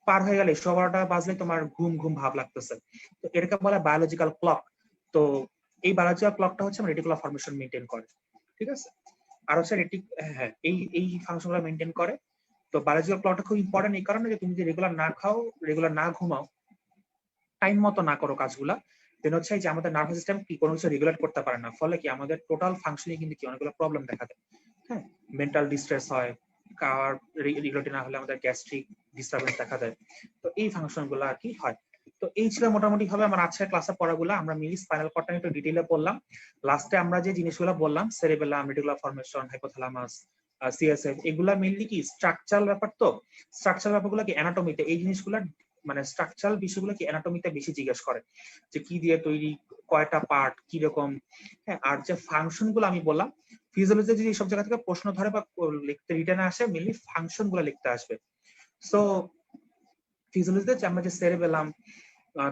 পার হয়ে গেলে 12টা বাজলে তোমার ঘুম ঘুম ভাব লাগতেছে। তো এটাকে বলে বায়োলজিক্যাল ক্লক। তো এই বায়োলজিক্যাল ক্লকটা হচ্ছে রেটিকুলার ফরমেশন মেইনটেইন করে, ঠিক আছে। আর হচ্ছে হ্যাঁ এই ফাংশনগুলো মেইনটেইন করে। তো বায়োলজিক্যাল ক্লকটা খুব ইম্পর্টেন্ট এই কারণে যে তুমি যদি রেগুলার না খাও, রেগুলার না ঘুমাও, টাইম মতো না করো কাজগুলা, দেন হচ্ছে যে আমাদের নার্ভাস সিস্টেম কি কোনো কিছু রেগুলেট করতে পারে না, ফলে কি আমাদের টোটাল ফাংশনে কিন্তু কি অনেকগুলো প্রবলেম দেখা দেয়। হ্যাঁ মেন্টাল ডিস্ট্রেস হয়, কার রেগুলেটরি না হলে আমাদের গ্যাস্ট্রিক ডিস্টারবেন্স দেখা দেয়। তো এই ফাংশন গুলো আর কি হয়। তো এই ছিল মোটামুটি ভাবে আমার আজকের ক্লাসে পড়াগুলো। আমরা মিলি স্পাইনাল কর্ডটা একটু ডিটেইলে পড়লাম। লাস্টে আমরা যে জিনিসগুলো বললাম cerebellum, reticular formation, hypothalamus, CSF, এগুলা মেইনলি কি স্ট্রাকচারাল ব্যাপার। তো স্ট্রাকচারাল ব্যাপারগুলো কি অ্যানাটমিতে, এই জিনিসগুলো মানে স্ট্রাকচারাল বিষয়গুলো কি অ্যানাটমিতে বেশি জিজ্ঞেস করে, যে কি দিয়ে তৈরি, কয়টা পার্ট, কি রকম। হ্যাঁ, আর যে ফাংশন গুলো আমি বললাম, ফিজিওলজি যদি সব জায়গা থেকে প্রশ্ন ধরে বা লিখতে রিটার্নে আসে, মেইনলি ফাংশন গুলো লিখতে আসবে। সো ফিজিওলজিতে যে আমরা যে সেরিবেলাম,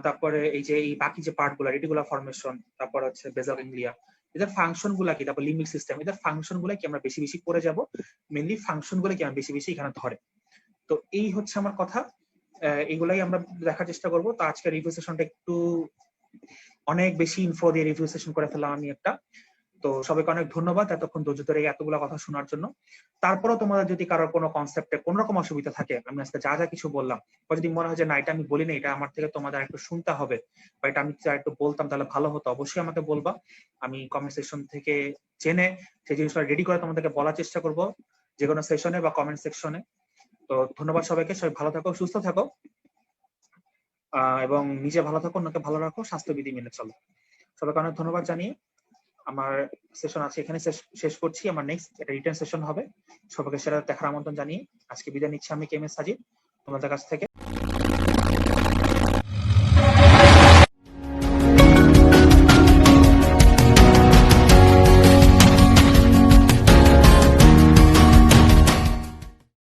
তারপরে এই যে এই বাকি যে পার্ট গুলা, রেটিকুলার ফর্মেশন, তারপর হচ্ছে বেসাল গ্যাংলিয়া, এদের ফাংশন গুলা কি, তারপর লিম্বিক সিস্টেম, এদের ফাংশন গুলা কি আমরা বেশি বেশি করে যাব। মেইনলি ফাংশন গুলো কি আমরা বেশি বেশি এখানে ধরে। তো এই হচ্ছে আমার কথা, এগুলাই আমরা দেখার চেষ্টা করব। তো আজকে রিভিউ সেশনটা একটু অনেক বেশি ইনফো দিয়ে রিভিউ সেশন করে ফেললাম আমি একটা। তো সবাইকে অনেক ধন্যবাদ এতক্ষণ ধৈর্য ধরে এতগুলো কথা শোনার জন্য। তারপরেও তোমাদের যদি কারোর কোনো কনসেপ্টে কোন রকম অসুবিধা থাকে, আমি আজকে যা যা কিছু বললাম, বা যদি মনে হয় যে না এটা আমি বলিনি, এটা আমার থেকে তোমাদের একটু শুনতে হবে, বা এটা আমি একটু বলতাম তাহলে ভালো হতো, অবশ্যই আমাকে বলবা। আমি কমেন্ট সেকশন থেকে জেনে সেই জিনিসটা রেডি করে তোমাদেরকে বলার চেষ্টা করব, যে কোনো সেশনে বা কমেন্ট সেকশনে। তো ধন্যবাদ সবাইকে, সবাই ভালো থাকো, সুস্থ থাকো, এবং নিজে ভালো থাকো, অন্যকে ভালো রাখো, স্বাস্থ্যবিধি মেনে চলো। সবাইকে অনেক ধন্যবাদ জানিয়ে আমার সেশন আছে এখানে শেষ করছি। আমার নেক্সট একটা রিটার্ন সেশন হবে। সবাইকে সেটা দেখার আমন্ত্রণ জানিয়ে আজকে বিদায় নিচ্ছি আমি, কেএমএস সাজিদ, তোমাদের কাছ থেকে।